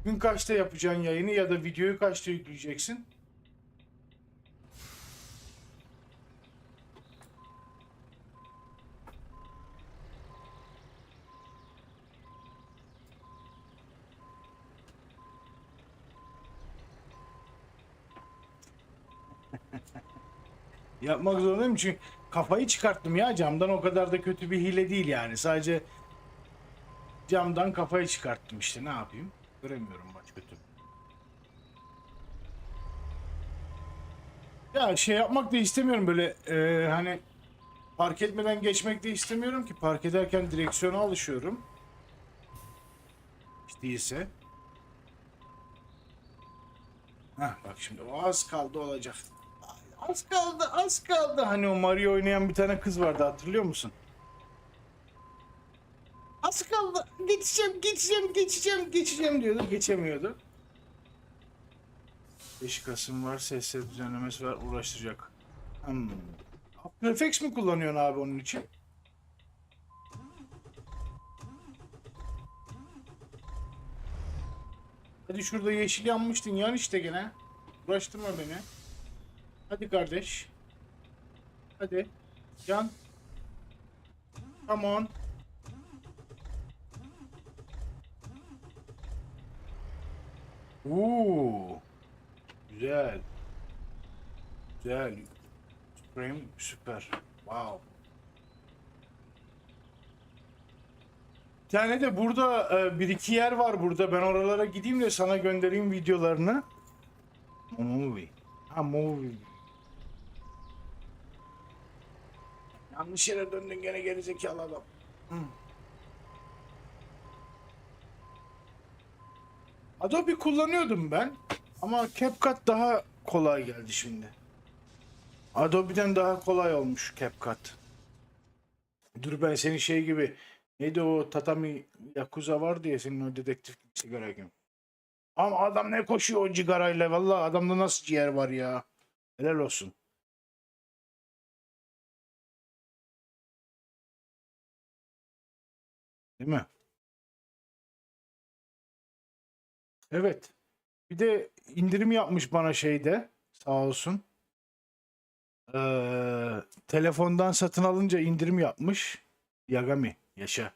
Gün kaçta yapacaksın yayını ya da videoyu kaçta yükleyeceksin? Yapmak zorundayım çünkü kafayı çıkarttım ya camdan, o kadar da kötü bir hile değil yani. Sadece camdan kafayı çıkarttım işte, ne yapayım? Göremiyorum maç kötü. Ya şey yapmak da istemiyorum böyle hani park etmeden geçmek de istemiyorum ki, park ederken direksiyona alışıyorum. İşte değilse. Heh, bak şimdi o az kaldı olacak. Az kaldı, az kaldı. Hani o Mario oynayan bir tane kız vardı, hatırlıyor musun? Az kaldı. Geçeceğim, geçeceğim, geçeceğim, geçeceğim diyordu. Geçemiyordu. 5 Kasım var, sesler düzenlemesi var, uğraştıracak. After Effects mi kullanıyorsun abi onun için? Hadi şurada yeşil yanmıştın, yan işte gene. Uğraştırma beni. Hadi kardeş. Hadi. Yan. Come on. Güzel. Güzel. Frame süper. Wow. Bir tane de burada bir iki yer var burada. Ben oralara gideyim de sana göndereyim videolarını. Movie. Ha, movie. Yanlış yere döndün gene, gerizekalı adam. Adobe kullanıyordum ben. Ama CapCut daha kolay geldi şimdi. Adobe'den daha kolay olmuş CapCut. Dur ben senin şey gibi, neydi o Tatami Yakuza var diye, senin o dedektif sigara gibi. Ama adam ne koşuyor o cigarayla, vallahi adamda nasıl ciğer var ya. Helal olsun. Değil mi? Evet. Bir de indirim yapmış bana şeyde, sağ olsun. Telefondan satın alınca indirim yapmış. Yagami yaşa.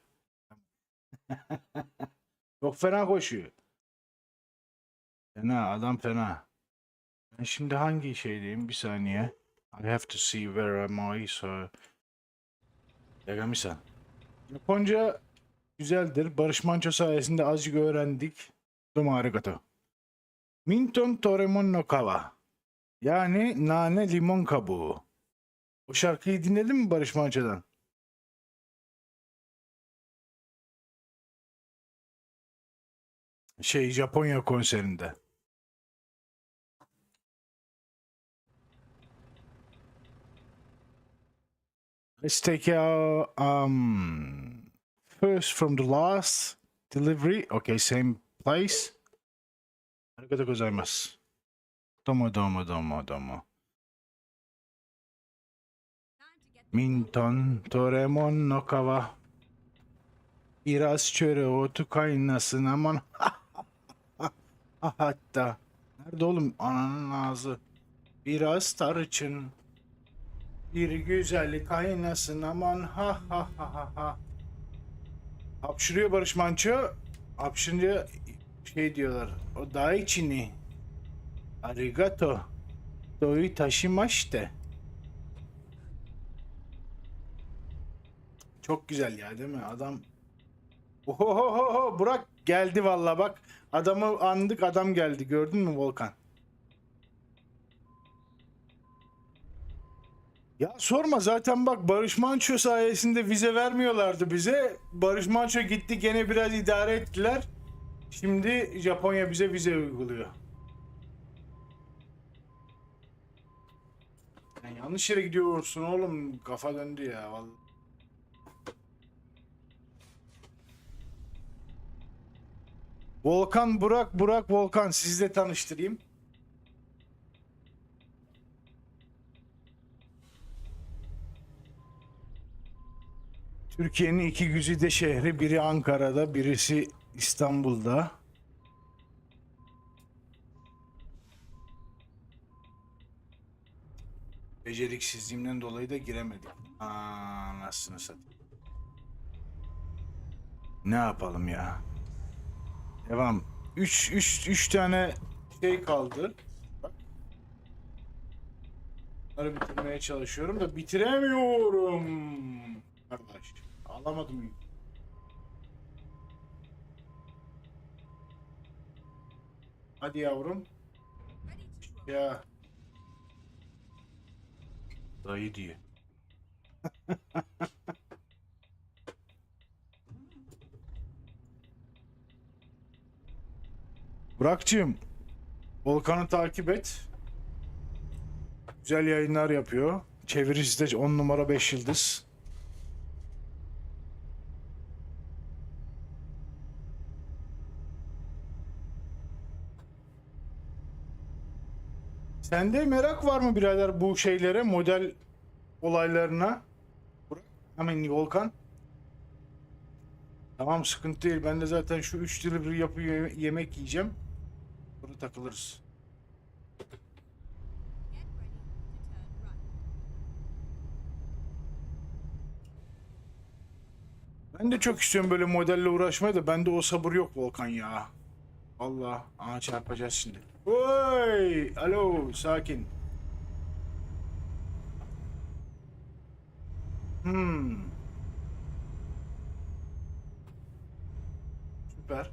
Çok fena koşuyor. Fena adam, fena. Ben şimdi hangi şeydeyim? Bir saniye. I have to see where am I, so. Yagami-san. Japonca güzeldir. Barış Manço sayesinde azıcık öğrendik. Domo arigato. Minton Toremon no Kawa. Yani nane limon kabuğu. O şarkıyı dinledin mi Barış Manço'dan? Şey, Japonya konserinde. Let's take out first from the last delivery. Okay, same place. Arigatou gozaimasu. Domo domo domo domo. Minton Toremon no Kawa. Biraz çöre otu kaynasın aman. Hatta. Nerede oğlum ananın ağzı? Biraz tarçın. Bir güzel kaynasın aman, ha ha ha ha ha. Hapşırıyor Barış Manço. Hapşırınca şey diyorlar. O daichini. Arigato. Doi taşimashite. Çok güzel ya, değil mi? Adam. Ohohoho, Burak geldi valla bak. Adamı andık, adam geldi. Gördün mü Volkan? Ya sorma, zaten bak Barış Manço sayesinde vize vermiyorlardı bize. Barış Manço gitti, gene biraz idare ettiler. Şimdi Japonya bize vize uyguluyor. Yani yanlış yere gidiyorsun oğlum, kafa döndü ya vallahi. Volkan, Burak Volkan, sizle tanıştırayım. Türkiye'nin iki güzide şehri, biri Ankara'da, birisi İstanbul'da. Beceriksizliğimden dolayı da giremedik. Anasını satayım. Ne yapalım ya? Devam. 3 tane şey kaldı. Bak. Bunları bitirmeye çalışıyorum da bitiremiyorum. Kardeş. Alamadım. Hadi yavrum. Ya. Dayı diye. Burak'cığım, Volkan'ı takip et. Güzel yayınlar yapıyor. Çevirisi de 10 numara 5 yıldız. Sende merak var mı birader bu şeylere, model olaylarına? Burak, hemen Volkan. Tamam, sıkıntı değil. Ben de zaten şu 3 delivery yapıyor yemek yiyeceğim. Burada takılırız. Ben de çok istiyorum böyle modelle uğraşmayı da bende o sabır yok Volkan ya. Allah, aha çarpacağız şimdi. Oy, alo, sakin. Süper.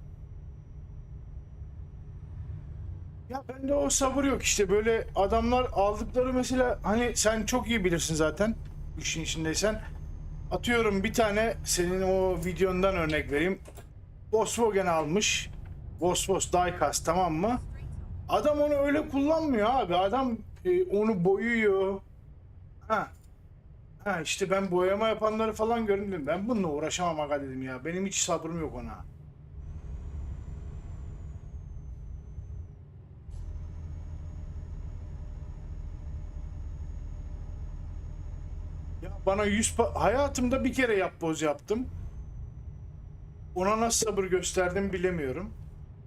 Ya bende o sabır yok işte, böyle adamlar aldıkları mesela, hani sen çok iyi bilirsin zaten bu işin içindeysen. Atıyorum bir tane senin o videondan örnek vereyim. Volkswagen almış. Volkswagen diecast, tamam mı? Adam onu öyle kullanmıyor abi. Adam onu boyuyor. Ha, ha işte ben boyama yapanları falan gördüm dedim. Ben bununla uğraşamam aga dedim ya. Benim hiç sabrım yok ona. Ya bana hayatımda bir kere yapboz yaptım. Ona nasıl sabır gösterdim bilemiyorum.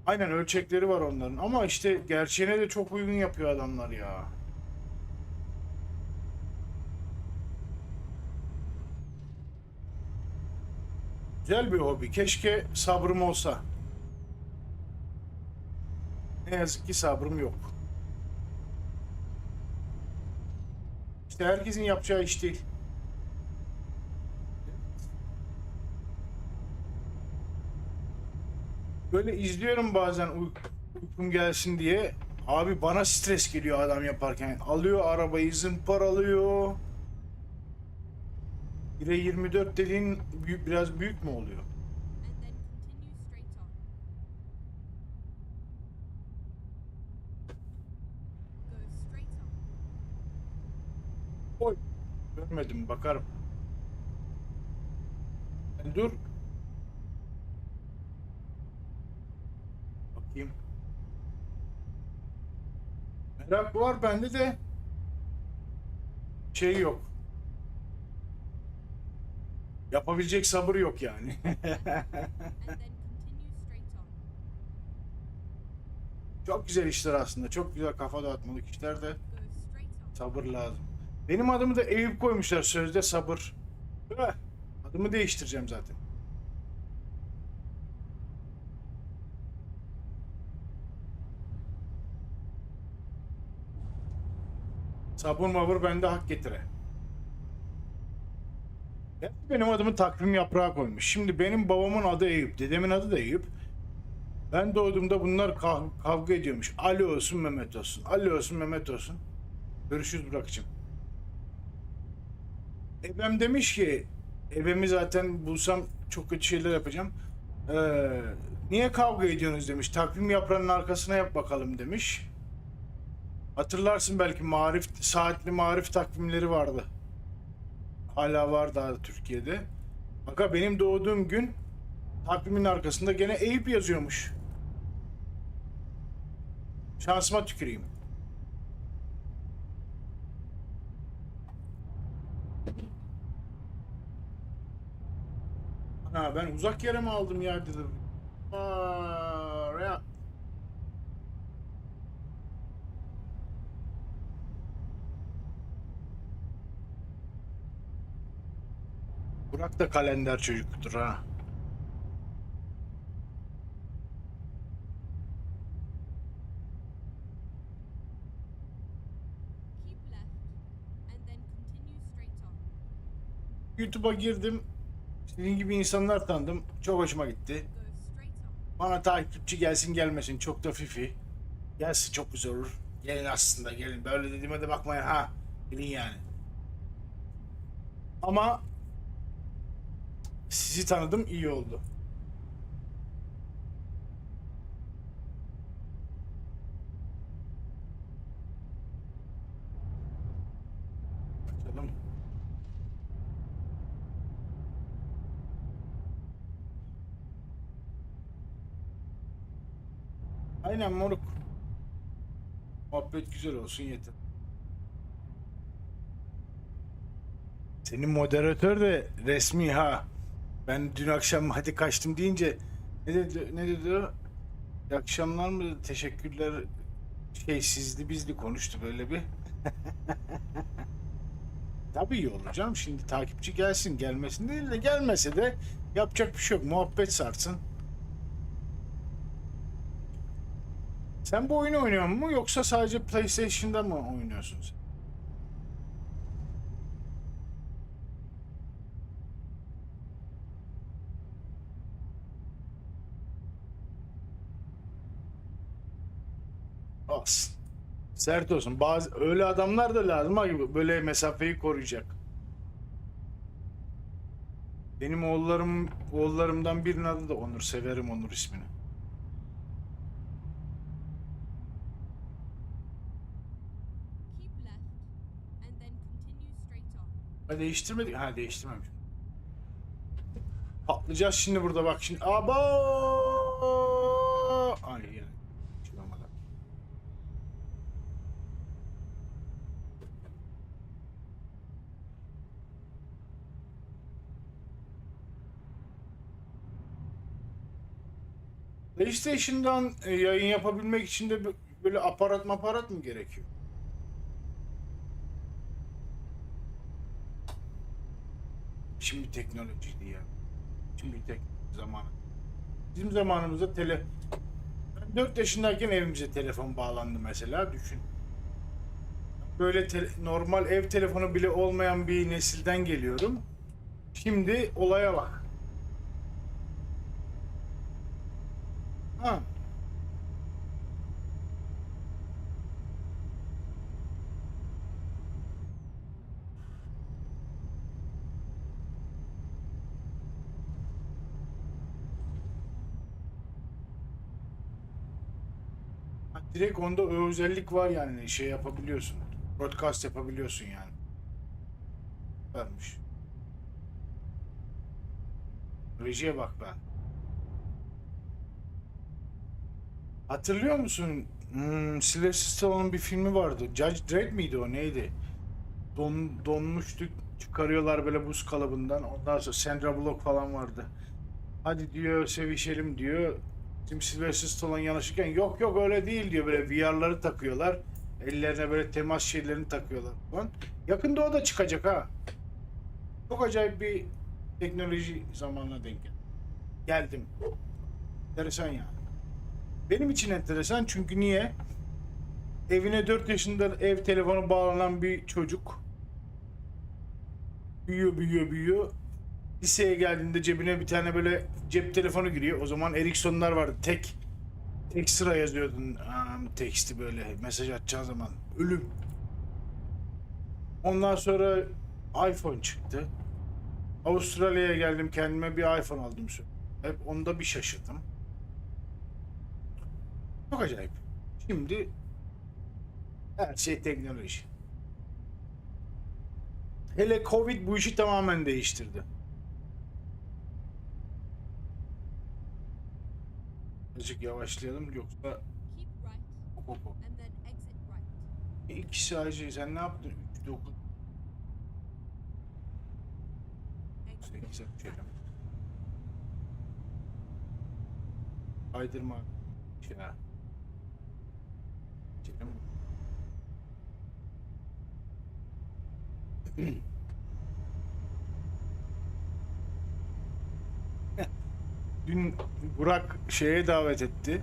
Aynen, ölçekleri var onların ama işte gerçeğine de çok uygun yapıyor adamlar ya. Güzel bir hobi. Keşke sabrım olsa. Ne yazık ki sabrım yok. İşte herkesin yapacağı iş değil. Böyle izliyorum bazen uykum gelsin diye. Abi bana stres geliyor adam yaparken. Alıyor arabayı, zımparalıyor. 1'e 24 dediğin biraz büyük mü oluyor? Oy. Görmedim, bakarım. Dur. Bakayım. Merak var bende de, şey yok. Yapabilecek sabır yok yani. Çok güzel işler aslında. Çok güzel kafa dağıtmalık işler de sabır lazım. Benim adımı da Eyüp koymuşlar sözde, sabır. Heh, adımı değiştireceğim zaten. Sabır mabır bende hak getire. Benim adımı takvim yaprağı koymuş. Şimdi benim babamın adı Eyüp, dedemin adı da Eyüp. Ben doğduğumda bunlar kavga ediyormuş. Ali olsun Mehmet olsun. Ali olsun Mehmet olsun. Görüşürüz Burak'cığım. Ebem demiş ki, ebemi zaten bulsam çok kötü şeyler yapacağım. Ee, Niye kavga ediyorsunuz demiş. Takvim yaprağının arkasına yap bakalım demiş. Hatırlarsın belki, saatli marif takvimleri vardı. Hala var daha Türkiye'de. Aga benim doğduğum gün takvimin arkasında gene Eyüp yazıyormuş. Şansıma tüküreyim. Ha, ben uzak yere mi aldım ya dedim. Ya. Burak da kalender çocuktur ha. YouTube'a girdim. Senin gibi insanlar tanıdım. Çok hoşuma gitti. Bana takipçi gelsin gelmesin çok da fifi. Gelsin çok güzel olur. Gelin aslında gelin. Böyle dediğime de bakmayın ha. Gelin yani. Ama sizi tanıdım iyi oldu. Bakalım. Aynen moruk. Muhabbet güzel olsun yeter. Senin moderatör de resmi ha. Ben dün akşam hadi kaçtım deyince ne dedi o? İyi akşamlar mı dedi, teşekkürler şey sizli bizli konuştu böyle bir. Tabii iyi olur canım şimdi takipçi gelsin gelmesin değil de gelmese de yapacak bir şey yok muhabbet sarsın. Sen bu oyunu oynuyor musun yoksa sadece PlayStation'da mı oynuyorsun sen? Olsun. Sert olsun. Bazı öyle adamlar da lazım ha böyle mesafeyi koruyacak. Benim oğullarımdan birinin adı da Onur. Severim Onur ismini. Ha değiştirmedik. Ha değiştirmemiş. Patlayacağız şimdi burada bak şimdi. Abo! Ay yani. Çıkamadım. PlayStation'dan yayın yapabilmek için de böyle aparat mı gerekiyor? Şimdi teknolojiydi ya. Şimdi tek zamanı. Bizim zamanımızda ben 4 yaşındayken evimize telefon bağlandı mesela düşün. Böyle normal ev telefonu bile olmayan bir nesilden geliyorum. Şimdi olaya bak. Ha. Direkt onda o özellik var yani şey yapabiliyorsun. Broadcast yapabiliyorsun yani. Vermiş. Rejiye bak ben. Hatırlıyor musun? Sylvester Stallone'un bir filmi vardı. Judge Dredd miydi o neydi? Donmuştuk. Çıkarıyorlar böyle buz kalıbından. Ondan sonra Sandra Bullock falan vardı. Hadi diyor sevişelim diyor. Bizim Sylvester Stallone yanaşırken yok yok öyle değil diyor. Böyle VR'ları takıyorlar. Ellerine böyle temas şeylerini takıyorlar falan. Yakında o da çıkacak ha. Çok acayip bir teknoloji zamanına denk geldim. Geldim. Enteresan yani. Benim için enteresan çünkü niye? Evine 4 yaşında ev telefonu bağlanan bir çocuk büyüyor. Liseye geldiğinde cebine bir tane böyle cep telefonu giriyor. O zaman Ericsson'lar vardı. Tek sıra yazıyordun teksti böyle mesaj atacağın zaman. Ölüm. Ondan sonra iPhone çıktı. Avustralya'ya geldim kendime bir iPhone aldım. Hep onda bir şaşırdım. Çok acayip. Şimdi her şey teknoloji. Hele Covid bu işi tamamen değiştirdi. Azıcık yavaşlayalım yoksa hop. İki sadece sen ne yaptın? 3 9 8 açalım. Kaydırma. Ya. Açalım. Dün Burak şeye davet etti.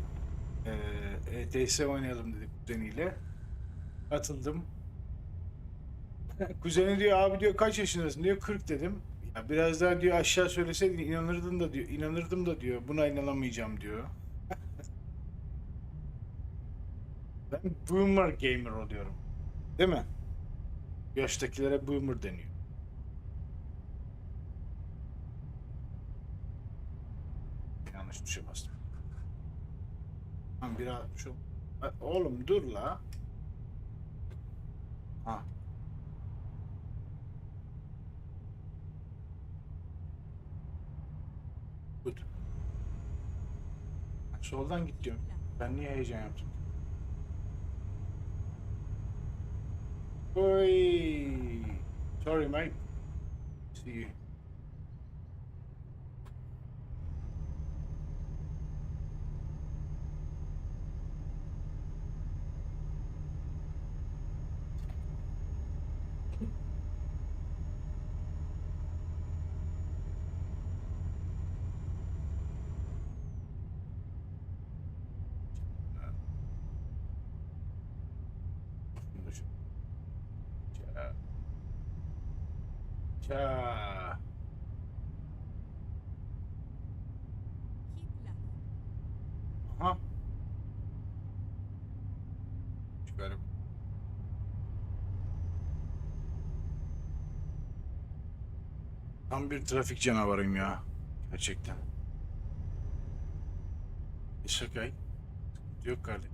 ETS oynayalım dedik kuzeniyle. Katıldım. Kuzeni diyor abi diyor kaç yaşındasın diyor 40 dedim. Ya biraz daha diyor aşağı söyleseydin inanırdın da diyor. İnanırdım da diyor. Buna inanamayacağım diyor. Ben boomer gamer oluyorum. Değil mi? Yaştakilere boomer deniyor. Yanlış tuşa bastım. Lan bir atmış ol. Oğlum dur la. Ha. Good. Soldan git diyorum. Ben niye heyecan yaptım? Oy. Sorry mate. See you. Ça. Ça. Aha. Çıkarım. Tam bir trafik canavarıyım ya. Gerçekten. It's okay. Yok kardeşim.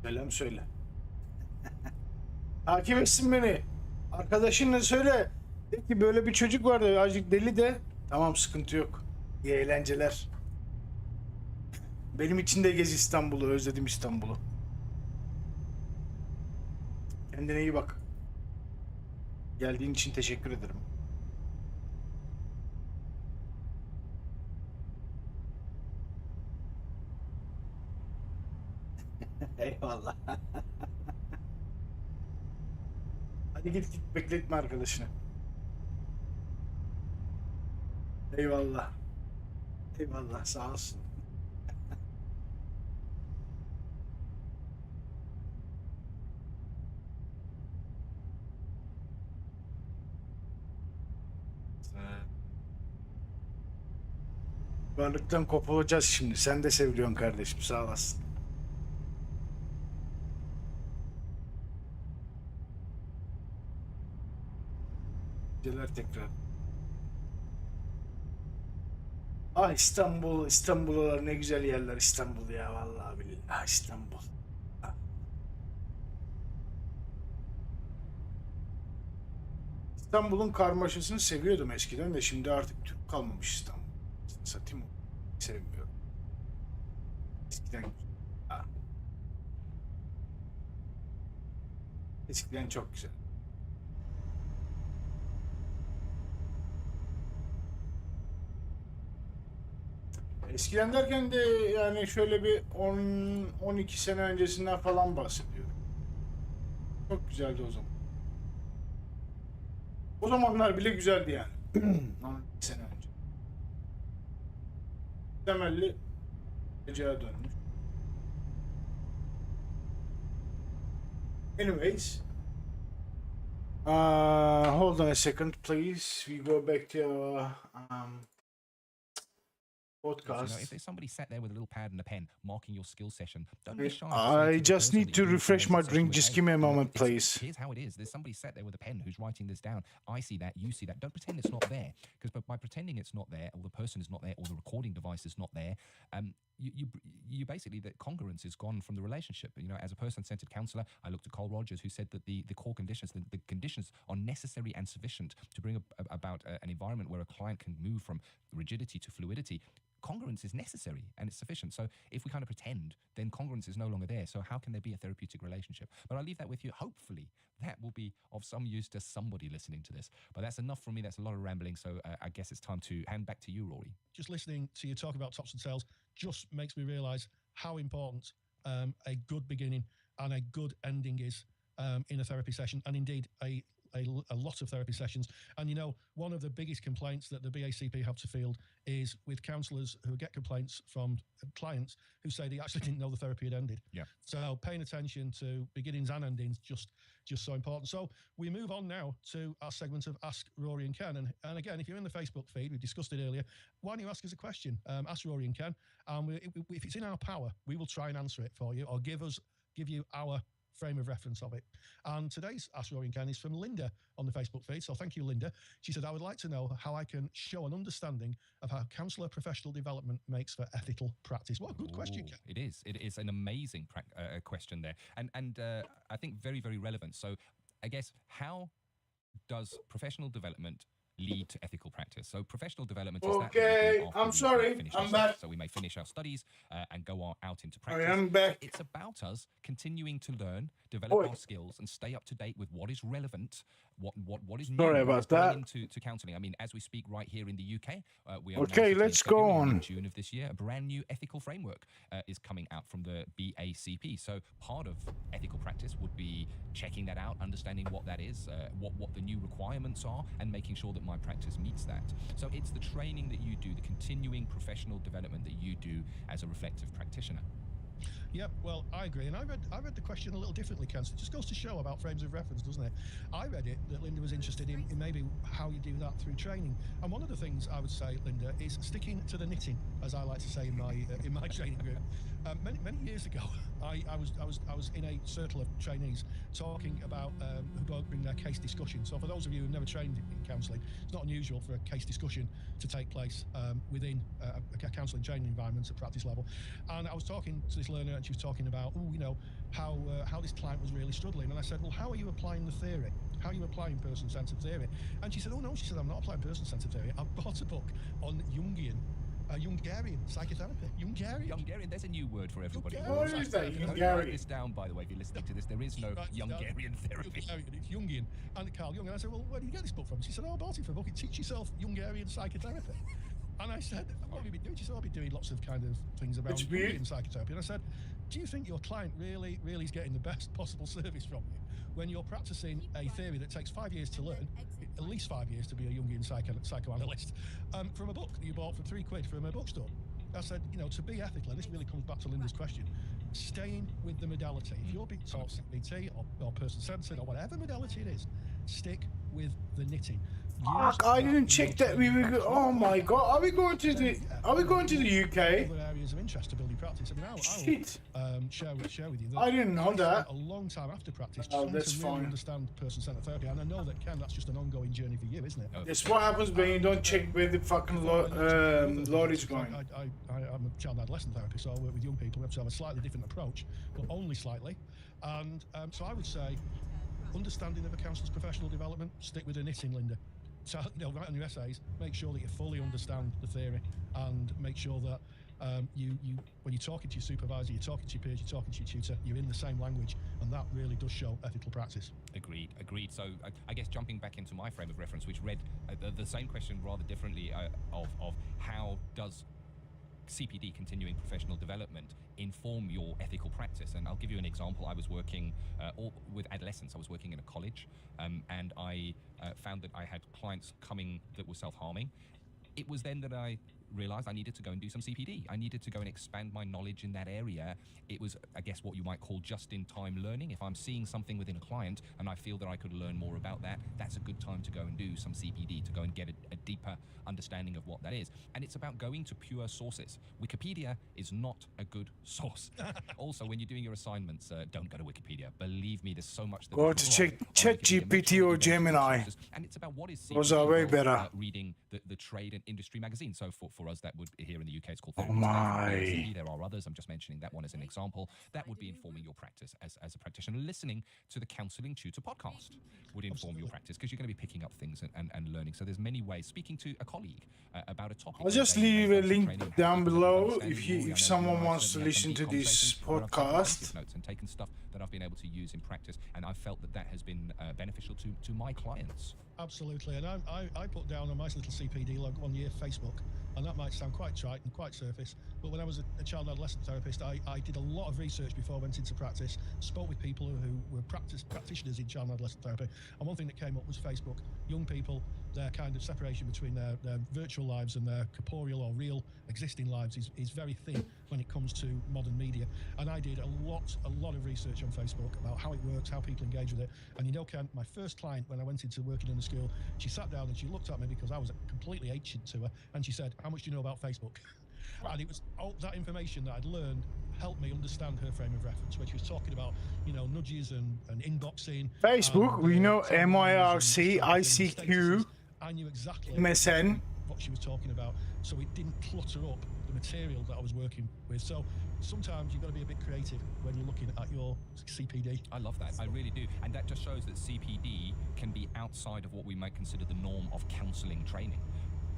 Selam söyle. Takip etsin beni. Arkadaşınla söyle. De ki böyle bir çocuk vardı azıcık deli de. Tamam sıkıntı yok. İyi eğlenceler. Benim için de gez İstanbul'u. Özledim İstanbul'u. Kendine iyi bak. Geldiğin için teşekkür ederim. Eyvallah. Hadi git bekletme arkadaşını. Eyvallah. Eyvallah sağ olsun. Varlıktan kopulacağız şimdi. Sen de seviyorsun kardeşim sağ olasın. Geceler tekrar. Ah İstanbul, İstanbul'lar ne güzel yerler İstanbul ya vallahi billahi. Ah İstanbul. Ah. İstanbul'un karmaşasını seviyordum eskiden de şimdi artık Türk kalmamış İstanbul. Satayım mı? Sevmiyorum. Eskiden ah, eskiden çok güzel. Eskiden derken de yani şöyle bir 10-12 sene öncesinden falan bahsediyorum. Çok güzeldi o zaman. O zamanlar bile güzeldi yani. 12 sene önce. Temelli geceye dönmüş. Anyways, hold on a second, please. We go back to You know, if podcast. there's somebody sat there with a little pad and a pen marking your skill session, don't be shy. I just need to refresh my drink. Just give me a moment, please. Here's how it is. There's somebody sat there with a pen who's writing this down. I see that. You see that. Don't pretend it's not there. Because by pretending it's not there, or the person is not there, or the recording device is not there, you basically, that congruence is gone from the relationship. You know, as a person-centered counselor, I looked at Cole Rogers, who said that the core conditions, the conditions are necessary and sufficient to bring about an environment where a client can move from rigidity to fluidity. Congruence is necessary and it's sufficient. So if we kind of pretend, then congruence is no longer there. So how can there be a therapeutic relationship? But I'll leave that with you. Hopefully that will be of some use to somebody listening to this. But that's enough from me. That's a lot of rambling. So I guess it's time to hand back to you, Rory. Just listening to you talk about tops and tails just makes me realise how important a good beginning and a good ending is in a therapy session, and indeed a a lot of therapy sessions. And, you know, one of the biggest complaints that the BACP have to field is with counsellors who get complaints from clients who say they actually didn't know the therapy had ended. Yeah. So paying attention to beginnings and endings just so important. So we move on now to our segment of Ask Rory and Ken. And again, if you're in the Facebook feed, we discussed it earlier, why don't you ask us a question? Ask Rory and Ken. And if it's in our power, we will try and answer it for you or give you our frame of reference of it. And today's Ask Rory and Ken is from Linda on the Facebook feed. So thank you, Linda. She said, I would like to know how I can show an understanding of how counsellor professional development makes for ethical practice. What a good question, Ken. It is. It is an amazing question there. And I think very, very relevant. So I guess, how does professional development lead to ethical practice? So professional development is that Okay, we do after I'm we sorry, finish I'm our back. studies. So we may finish our studies and go out into practice. I am back. It's about us continuing to learn, develop our skills, and stay up to date with what is relevant, what is new, Sorry what is about going that. into counselling. I mean, as we speak right here in the UK, we are Okay, now sitting let's in go February, and on. in June of this year, a brand new ethical framework is coming out from the BACP. So part of ethical practice would be checking that out, understanding what that is, what the new requirements are, and making sure that my practice meets that. So it's the training that you do, the continuing professional development that you do as a reflective practitioner. Yep, well, I agree. And I read the question a little differently, Ken. So it just goes to show about frames of reference, doesn't it? I read it that Linda was interested in maybe how you do that through training. And one of the things I would say, Linda, is sticking to the knitting, as I like to say in my training group. Many years ago, I was in a circle of trainees talking about who don't bring their case discussion. So for those of you who've never trained in counselling, it's not unusual for a case discussion to take place within a counselling training environment at practice level. And I was talking to this learner, and she was talking about, how this client was really struggling. And I said, well, how are you applying the theory? How are you applying person-centered theory? And she said, oh no, she said, I'm not applying person-centered theory. I've bought a book on Hungarian psychotherapy. Hungarian, there's a new word for everybody. What is that? Write Hungarian. this down, by the way, if you're listening to this. There is no Hungarian therapy. It's Jungian. And Carl Jung. And I said, well, where do you get this book from? She said, oh, I bought it for a book. It teaches yourself Hungarian psychotherapy. And I said, what have you been doing? She said, I've been doing lots of kind of things around Hungarian psychotherapy. And I said, do you think your client really is getting the best possible service from you when you're practicing a theory that takes 5 years to learn, at least 5 years to be a Jungian psychoanalyst, from a book that you bought for £3 from a bookstore? I said, to be ethical, and this really comes back to Linda's question, staying with the modality. If you're being taught CBT or person-centered or whatever modality it is, stick with the knitting. Fuck, I didn't check that we were. Oh my god, are we going to the UK? Other areas of interest to building practice. I mean, I Shit. will share with you that I didn't know I that. spent a long time after practice Oh, trying that's to really fine. understand person-centered therapy, and I know that, Ken, that's just an ongoing journey for you, isn't it? That's what happens when you don't check where the fucking lorry's going. I'm a child adolescent therapy, so I work with young people. We have to have a slightly different approach, but only slightly. And so I would say, understanding of a counsellor's professional development, stick with the knitting, Linda. So, write on your essays, make sure that you fully understand the theory, and make sure that you when you're talking to your supervisor, you're talking to your peers, you're talking to your tutor, you're in the same language, and that really does show ethical practice. Agreed. So I guess jumping back into my frame of reference, which read the same question rather differently, of how does CPD, continuing professional development, inform your ethical practice? And I'll give you an example. I was working with adolescents. I was working in a college, and I found that I had clients coming that were self-harming. It was then that I realized I needed to go and do some CPD. I needed to go and expand my knowledge in that area. It was, I guess, what you might call just-in-time learning. If I'm seeing something within a client and I feel that I could learn more about that, that's a good time to go and do some CPD, to go and get a deeper understanding of what that is. And it's about going to pure sources. Wikipedia is not a good source. Also, when you're doing your assignments, don't go to Wikipedia. Believe me, there's so much that Go we to can check learn on Wikipedia. Make ChatGPT sure or you go to Gemini. sources. And it's about what is CPD. Those are way better. Reading the trade and industry magazine. So for us, that would, here in the UK, it's called Oh Therapy my. Today. There are others. I'm just mentioning that one as an example. That would be informing your practice as a practitioner. Listening to the Counselling Tutor podcast would inform your practice, because you're going to be picking up things and learning. So there's many ways. Speaking to a colleague about a topic. I'll just leave a link down below if someone wants to listen to this podcast. Notes and taken stuff that I've been able to use in practice, and I've felt that has been beneficial to my clients. Absolutely, and I put down on my little CPD log 1 year Facebook And that might sound quite trite and quite surface, but when I was a child adolescent therapist, I did a lot of research before I went into practice, spoke with people who were practitioners in child and adolescent therapy, and one thing that came up was Facebook. Young people, their kind of separation between their virtual lives and their corporeal or real existing lives is very thin when it comes to modern media. And I did a lot of research on Facebook about how it works, how people engage with it. And you know, Ken, my first client when I went into working in the school, she sat down and she looked at me because I was completely ancient to her, and she said, "How much do you know about Facebook?" And it was all that information that I'd learned helped me understand her frame of reference, when she was talking about, you know, nudges and inboxing. Facebook, we know MIRC, MIRC, ICQ, I knew exactly MSN. what she was talking about, so it didn't clutter up the material that I was working with. So sometimes you've got to be a bit creative when you're looking at your CPD. I love that. I really do. And that just shows that CPD can be outside of what we might consider the norm of counselling training.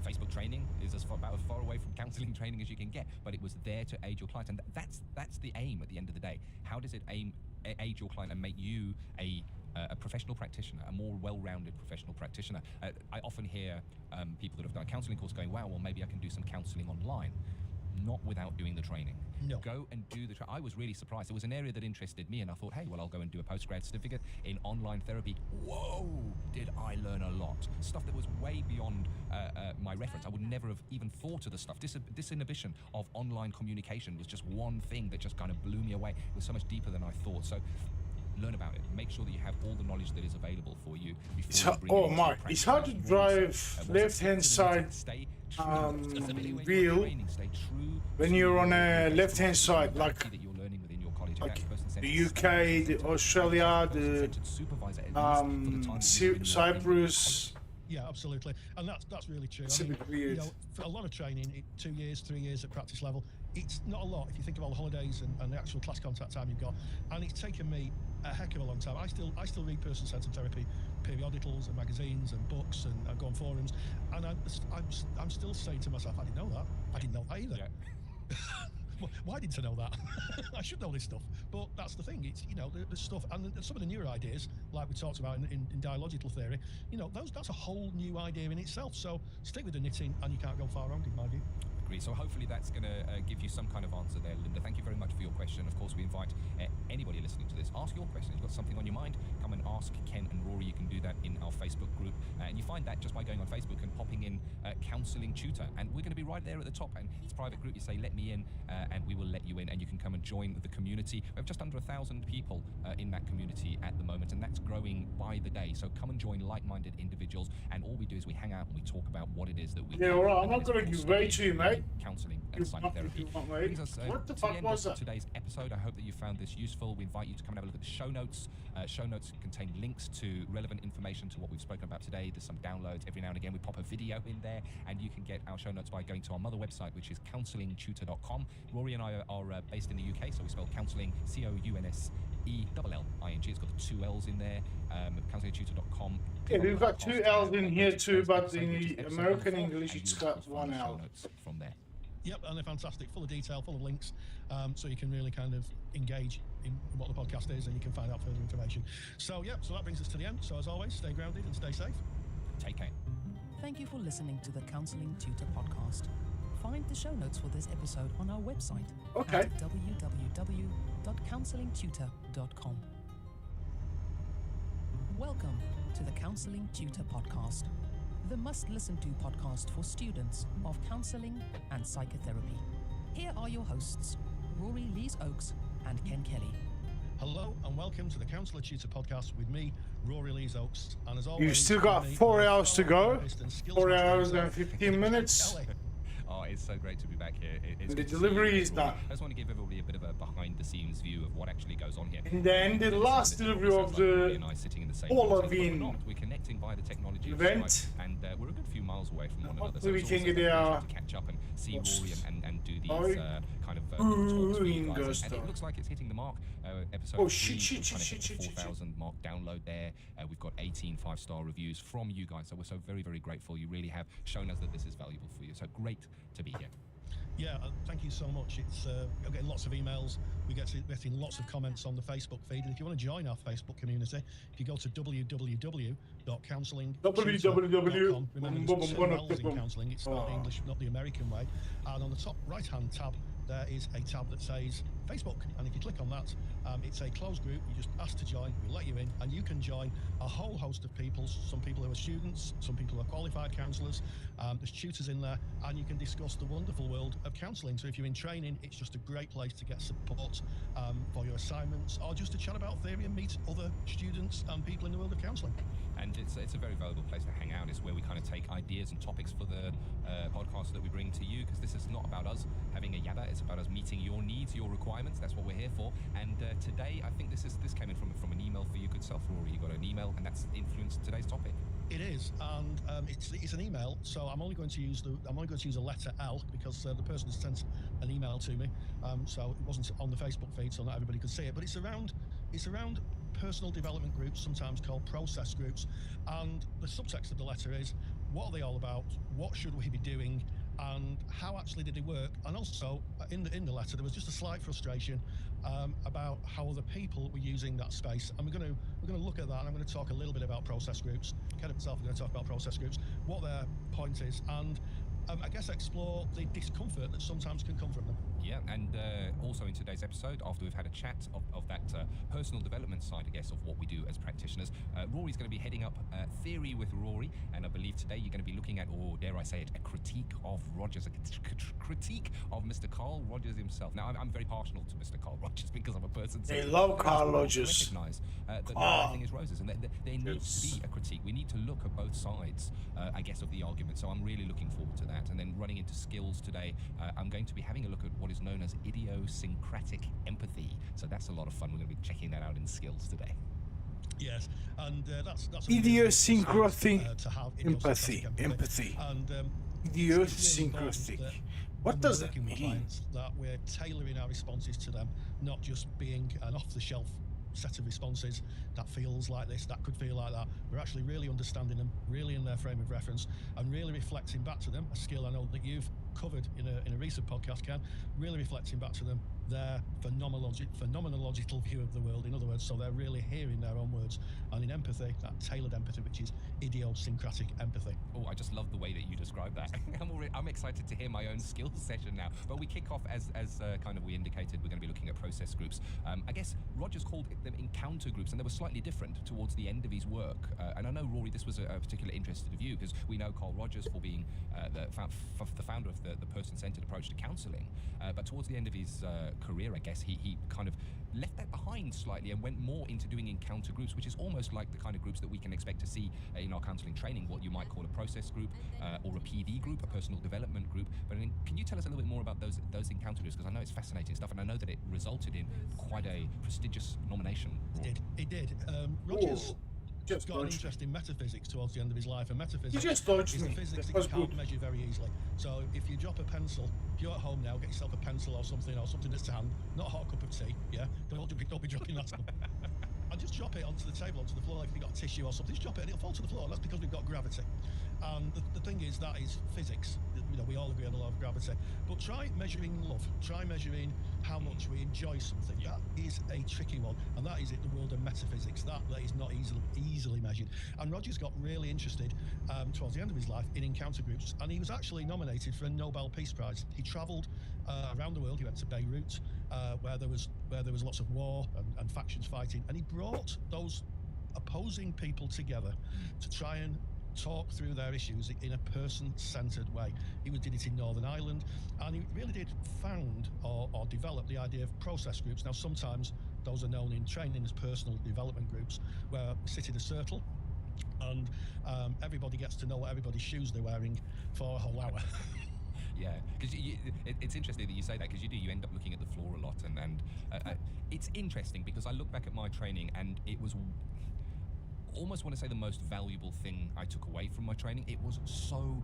Facebook training is about as far away from counselling training as you can get, but it was there to aid your client, and that's the aim at the end of the day. How does it aid your client and make you a professional practitioner, a more well-rounded professional practitioner? I often hear people that have done a counselling course going, wow, well, maybe I can do some counselling online. Not without doing the training. No. Go and do the training. I was really surprised. It was an area that interested me, and I thought, hey, well, I'll go and do a postgrad certificate in online therapy. Whoa, did I learn a lot. Stuff that was way beyond my reference. I would never have even thought of the stuff. Disinhibition of online communication was just one thing that just kind of blew me away. It was so much deeper than I thought. So learn about it. Make sure that you have all the knowledge that is available for you. Oh my, it's hard to drive left-hand side wheel when you're on a left-hand side, like the UK, the Australia, the Cyprus. Yeah, absolutely, and that's really true. It's a bit weird. You know, for a lot of training, 2 years, 3 years at practice level, it's not a lot if you think of all the holidays and the actual class contact time you've got. And it's taken me a heck of a long time. I still read person-centered therapy periodicals and magazines and books, and I go on forums, and I'm still saying to myself, I didn't know that. I didn't know that either. Yeah. Why didn't I know that? I should know this stuff. But that's the thing. It's, you know, the stuff, and some of the newer ideas, like we talked about in dialogical theory, you know, that's a whole new idea in itself. So stick with the knitting, and you can't go far wrong, in my view. Agree. So hopefully that's going to give you some kind of answer there, Linda. Thank you very much for your question. Of course, we invite anybody listening to this, ask your question. If you've got something on your mind, come and ask Ken and Rory. You can do that in our Facebook group. And you find that just by going on Facebook and popping in counselling tutor. And we're going to be right there at the top. And it's a private group. You say, let me in, and we will let you in. And you can come and join the community. We have just under 1,000 people in that community at the moment. And that's growing by the day. So come and join like-minded individuals. And all we do is we hang out and we talk about what it is that we do. Yeah, all right. I'm not going to give way to you, mate. Counselling and psychotherapy. Brings us What the to fuck the end was of that? today's episode. I hope that you found this useful. We invite you to come and have a look at the show notes. Show notes contain links to relevant information to what we've spoken about today. There's some downloads. Every now and again we pop a video in there, and you can get our show notes by going to our mother website, which is counsellingtutor.com. Rory and I are based in the UK, so we spell counselling COUNSELLING. It's got the 2 L's in there. Counsellingtutor.com. Yeah, we've got 2 L's in here too, but in the American English it's got 1 L. From there. Yep, and they're fantastic, full of detail, full of links, so you can really kind of engage in what the podcast is, and you can find out further information. So, yeah, so that brings us to the end. So, as always, stay grounded and stay safe. Take care. Thank you for listening to the Counselling Tutor podcast. Find the show notes for this episode on our website Okay. at www.counsellingtutor.com. Welcome to the Counselling Tutor podcast, the must-listen-to podcast for students of counselling and psychotherapy. Here are your hosts, Rory Lees-Oakes and Ken Kelly. Hello and welcome to the Counsellor Tutor podcast with me, Rory Lees-Oakes. And as always, You've still got 4 hours to go. 4 hours and 15 Ken minutes. Kelly. Oh, it's so great to be back here. It's The good to see delivery you, is Rory. done. I just want to give everybody a bit of a behind-the-scenes view of what actually goes on here. And then the last delivery of Rory the and I sitting in the same all room, of but we're in not. We're connecting via the technology of event. Skype, and we're a good few miles away from one another. Hopefully we it's can always get a our pleasure to catch up and see Rory and do these Oi. kind of talks with you Ooh, guys. And Ingo it looks like it's hitting the mark. Episode Oh, 3, shit, we're shit, trying to shit, hit shit, the shit, shit. 4,000 mark download there. We've got 18 5-star reviews from you guys, so we're so very, very grateful. You really have shown us that this is valuable for you. So great to be here. Yeah, thank you so much. I'm getting lots of emails. Getting lots of comments on the Facebook feed. And if you want to join our Facebook community, if you go to www.counselingtutor.com, remember there's two L's in counselling. It's spelled the English, not the American way. And on the top right-hand tab, there is a tab that says Facebook. And if you click on that, it's a closed group. You just ask to join, we let you in, and you can join a whole host of people. Some people who are students, some people who are qualified counsellors. There's tutors in there, and you can discuss the wonderful world of counselling. So if you're in training, it's just a great place to get support for your assignments, or just to chat about theory and meet other students and people in the world of counselling. And it's a very valuable place to hang out. It's where we kind of take ideas and topics for the podcast that we bring to you, because this is not about us having a yabba. It's about us meeting your needs, your requirements. That's what we're here for. And today, I think this came in from an email for your good self, Rory. You got an email, and that's influenced today's topic. It is, and it's an email, so I'm only going to use a letter L, because the person has sent an email to me, so it wasn't on the Facebook feed, so not everybody could see it. But it's around personal development groups, sometimes called process groups, and the subtext of the letter is, what are they all about? What should we be doing? And how actually did they work? And also in the letter there was just a slight frustration about how other people were using that space. And we're going to look at that, and I'm going to talk a little bit about process groups. Ken himself is going to talk about process groups, what their point is, and I guess explore the discomfort that sometimes can come from them. Yeah, and also in today's episode, after we've had a chat of that personal development side, I guess, of what we do as practitioners, Rory's going to be heading up Theory with Rory, and I believe today you're going to be looking at, or dare I say it, a critique of Rogers, a critique of Mr. Carl Rogers himself. Now, I'm very partial to Mr. Carl Rogers because I'm a person... They love Carl Rogers. Recognise that not everything is roses, and there needs to be a critique. We need to look at both sides, I guess, of the argument, so I'm really looking forward to that. And then running into skills today, I'm going to be having a look at what is known as idiosyncratic empathy. So that's a lot of fun. We're going to be checking that out in skills today. Yes, and that's idiosyncratic to have empathy. And Idiosyncratic. What does that mean? That we're tailoring our responses to them, not just being an off-the-shelf set of responses that feels like this, that could feel like that. We're actually really understanding them, really in their frame of reference, and really reflecting back to them, a skill I know that you've covered in a recent podcast, Ken, really reflecting back to them their phenomenological view of the world. In other words, so they're really hearing their own words, and in empathy, that tailored empathy, which is idiosyncratic empathy. Oh, I just love the way that you describe that. I'm excited to hear my own skills session now. But we kick off as kind of we indicated, we're going to be looking at process groups. I guess Rogers called them encounter groups, and they were slightly different towards the end of his work. And I know, Rory, this was a particular interest of you, because we know Carl Rogers for being the founder of the person-centered approach to counselling. But towards the end of his career, I guess, he kind of left that behind slightly and went more into doing encounter groups, which is almost like the kind of groups that we can expect to see in our counselling training, what you might call a process group or a PD group, a personal development group. But can you tell us a little bit more about those encounter groups? Because I know it's fascinating stuff, and I know that it resulted in quite a prestigious nomination. It did. Rogers got an interest in metaphysics towards the end of his life, and metaphysics is a physics that you can't measure very easily. So if you drop a pencil, if you're at home now, get yourself a pencil or something that's to hand, not a hot cup of tea, yeah? Don't be dropping that stuff. And just drop it onto the table, onto the floor, like if you've got a tissue or something, just drop it and it'll fall to the floor. And that's because we've got gravity. And the thing is, that is physics. You know, we all agree on the law of gravity. But try measuring love. Try measuring how much we enjoy something. That is a tricky one. And that is the world of metaphysics. That is not easily measured. And Rogers got really interested towards the end of his life in encounter groups. And he was actually nominated for a Nobel Peace Prize. He travelled around the world. He went to Beirut, where there was lots of war and factions fighting. And he brought those opposing people together to try and talk through their issues in a person-centered way. He did it in Northern Ireland, and he really did found or develop the idea of process groups. Now, sometimes those are known in training as personal development groups, where we sit in a circle and everybody gets to know what everybody's shoes they're wearing for a whole hour. Yeah, because it's interesting that you say that, because you end up looking at the floor a lot, and it's interesting because I look back at my training, and it was almost want to say the most valuable thing I took away from my training. It was so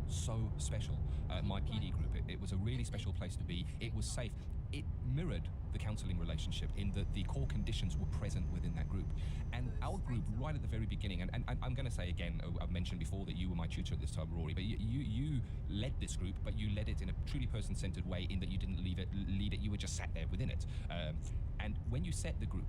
special. My PD group, it was a really special place to be. It was safe. It mirrored the counselling relationship in that the core conditions were present within that group. And our group, right at the very beginning, and I'm going to say again, I've mentioned before that you were my tutor at this time, Rory, but you led this group, but you led it in a truly person-centred way in that you didn't lead it, you were just sat there within it. And when you set the group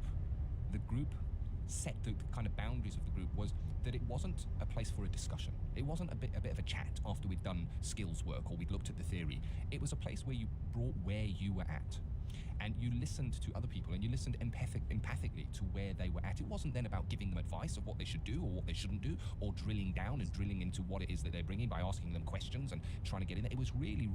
set the kind of boundaries of the group was that it wasn't a place for a discussion. It wasn't a bit of a chat after we'd done skills work or we'd looked at the theory. It was a place where you brought where you were at. And you listened to other people and you listened empathically to where they were at. It wasn't then about giving them advice of what they should do or what they shouldn't do, or drilling down and drilling into what it is that they're bringing by asking them questions and trying to get in there. It was really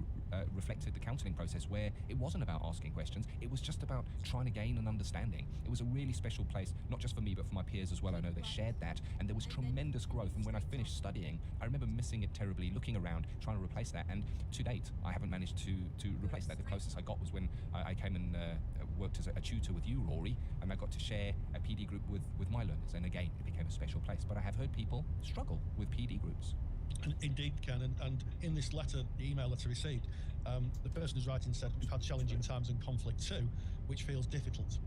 reflected the counselling process where it wasn't about asking questions. It was just about trying to gain an understanding. It was a really special place, not just for me, but for my peers as well. I know they shared that, and there was tremendous growth. And when I finished studying, I remember missing it terribly, looking around, trying to replace that. And to date, I haven't managed to replace that. The closest I got was when I came and worked as a tutor with you, Rory, and I got to share a PD group with my learners, and again it became a special place. But I have heard people struggle with PD groups. Indeed, Ken, and in this letter, the email letter received, the person who's writing said, we've had challenging times and conflict too, which feels difficult.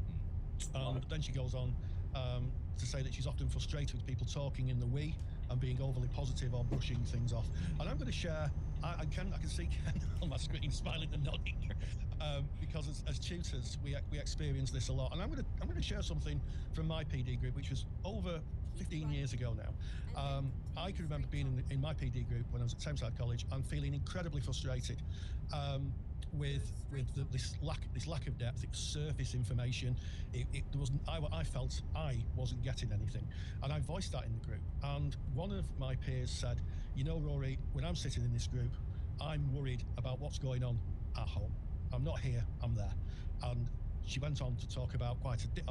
Then she goes on to say that she's often frustrated with people talking in the we and being overly positive or brushing things off. And I'm going to share, I can see Ken on my screen smiling and nodding, because as tutors we experience this a lot. And I'm going to share something from my PD group, which was over 15 years ago now. I can remember being in my PD group when I was at Thameside College and feeling incredibly frustrated with this lack of depth. It was surface information. There wasn't. I felt I wasn't getting anything, and I voiced that in the group. And one of my peers said, "You know, Rory, when I'm sitting in this group, I'm worried about what's going on at home. I'm not here. I'm there." And she went on to talk about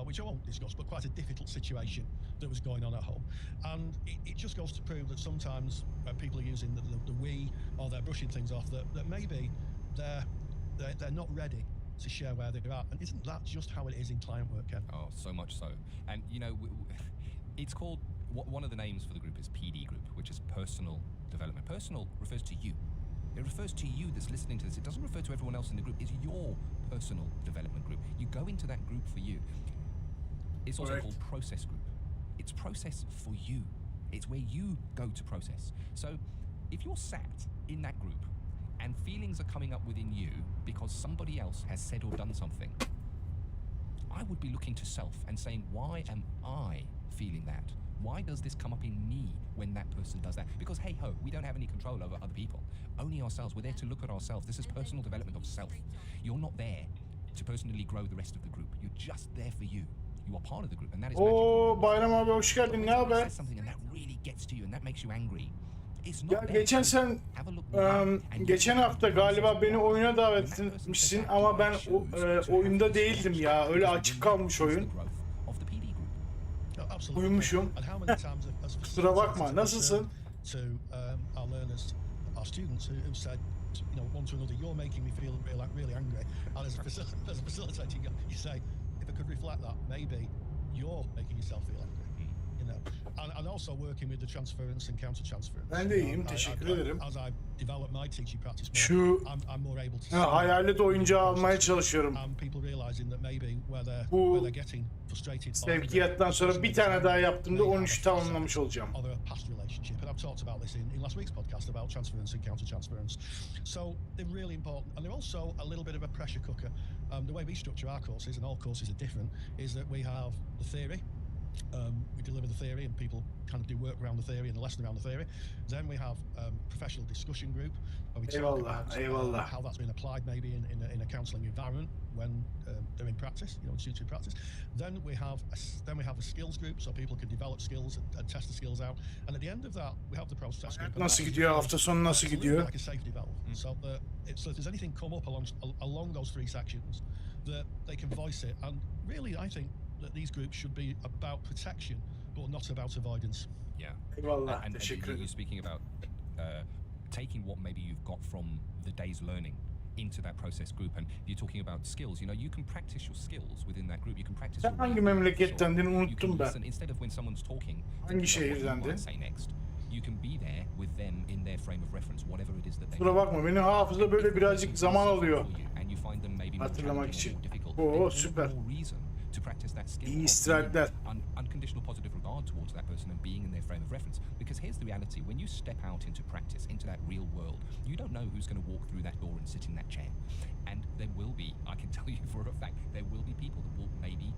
which I won't discuss, but quite a difficult situation that was going on at home. And it just goes to prove that sometimes people are using the we, or they're brushing things off, that maybe they're not ready to share where they're at. And isn't that just how it is in client work, Ken? Oh, so much so. And you know, it's called, one of the names for the group is PD group, which is personal development. Personal refers to you. It refers to you that's listening to this. It doesn't refer to everyone else in the group. It's your personal development group. You go into that group for you. It's also called process group. It's process for you. It's where you go to process. So if you're sat in that group and feelings are coming up within you because somebody else has said or done something, I would be looking to self and saying, why am I feeling that? Why does this come up in me when that person does that? Because hey ho, we don't have any control over other people, only ourselves. We're there to look at ourselves. This is personal development of self. You're not there to personally grow the rest of the group. You're just there for you. You are part of the group, and that is Oo, Bayram abi hoş geldin. Ne haber? something and that really gets to you and that makes you angry. It's Ya not geçen sen geçen hafta galiba beni oyuna davet etmişsin ama ben oyunda değildim ya. Öyle açık kalmış oyun. Uyumuşum. Kusura bakma. Nasılsın? To our learners, our students who said, you know, one to another, you're making me feel really angry. And as a facilitator, you say, if I could reflect that, maybe you're making yourself feel angry. You know, and also working with the transference and counter transference. Ben de iyiyim, teşekkür ederim. As I develop my teaching practice more, Şu I'm more able to hayalet oyuncağı almaya çalışıyorum. And people realizing that maybe where they're getting frustrated. Sevkiyattan sonra bir tane daha yaptığımda 13 tamamlamış olacağım. Or a past relationship, and I've talked about this in last week's podcast about transference and counter transference. So they're really important, and they're also a little bit of a pressure cooker. The way we structure our courses, and all courses are different, is that we have the theory. We deliver the theory and people kind of do work around the theory and the lesson around the theory. Then we have professional discussion group where we talk about how that's been applied maybe in a counselling environment when they're in practice, you know, in tutoring practice. Then we have a skills group so people can develop skills and test the skills out. And at the end of that, we have the process group. Nasıl gidiyor? Hafta sonu nasıl gidiyor? Like a safe development. So if there's anything come up along those three sections, that they can voice it. And really, I think that these groups should be about protection, but not about avoidance. Yeah. Eyvallah, and teşekkür ederim. you're speaking about taking what maybe you've got from the day's learning into that process group, and you're talking about skills. You know, you can practice your skills within that group. You can practice. Sen hangi memlekettendin unuttum ben. Instead of when someone's talking, Hangi şehirdendin? say next. You can be there with them in their frame of reference, whatever it is that they. Kusura bakma, benim hafıza böyle birazcık zaman alıyor and you find them maybe hatırlamak için. people, Oo, then all süper. the more reason to practice that skill İyi of istirahatler. unconditional positive regard towards that person and being in their frame of reference. Because here's the reality: when you step out into practice, into that real world, you don't know who's going to walk through that door and sit in that chair. And there will be, I can tell you for a fact, there will be people that will maybe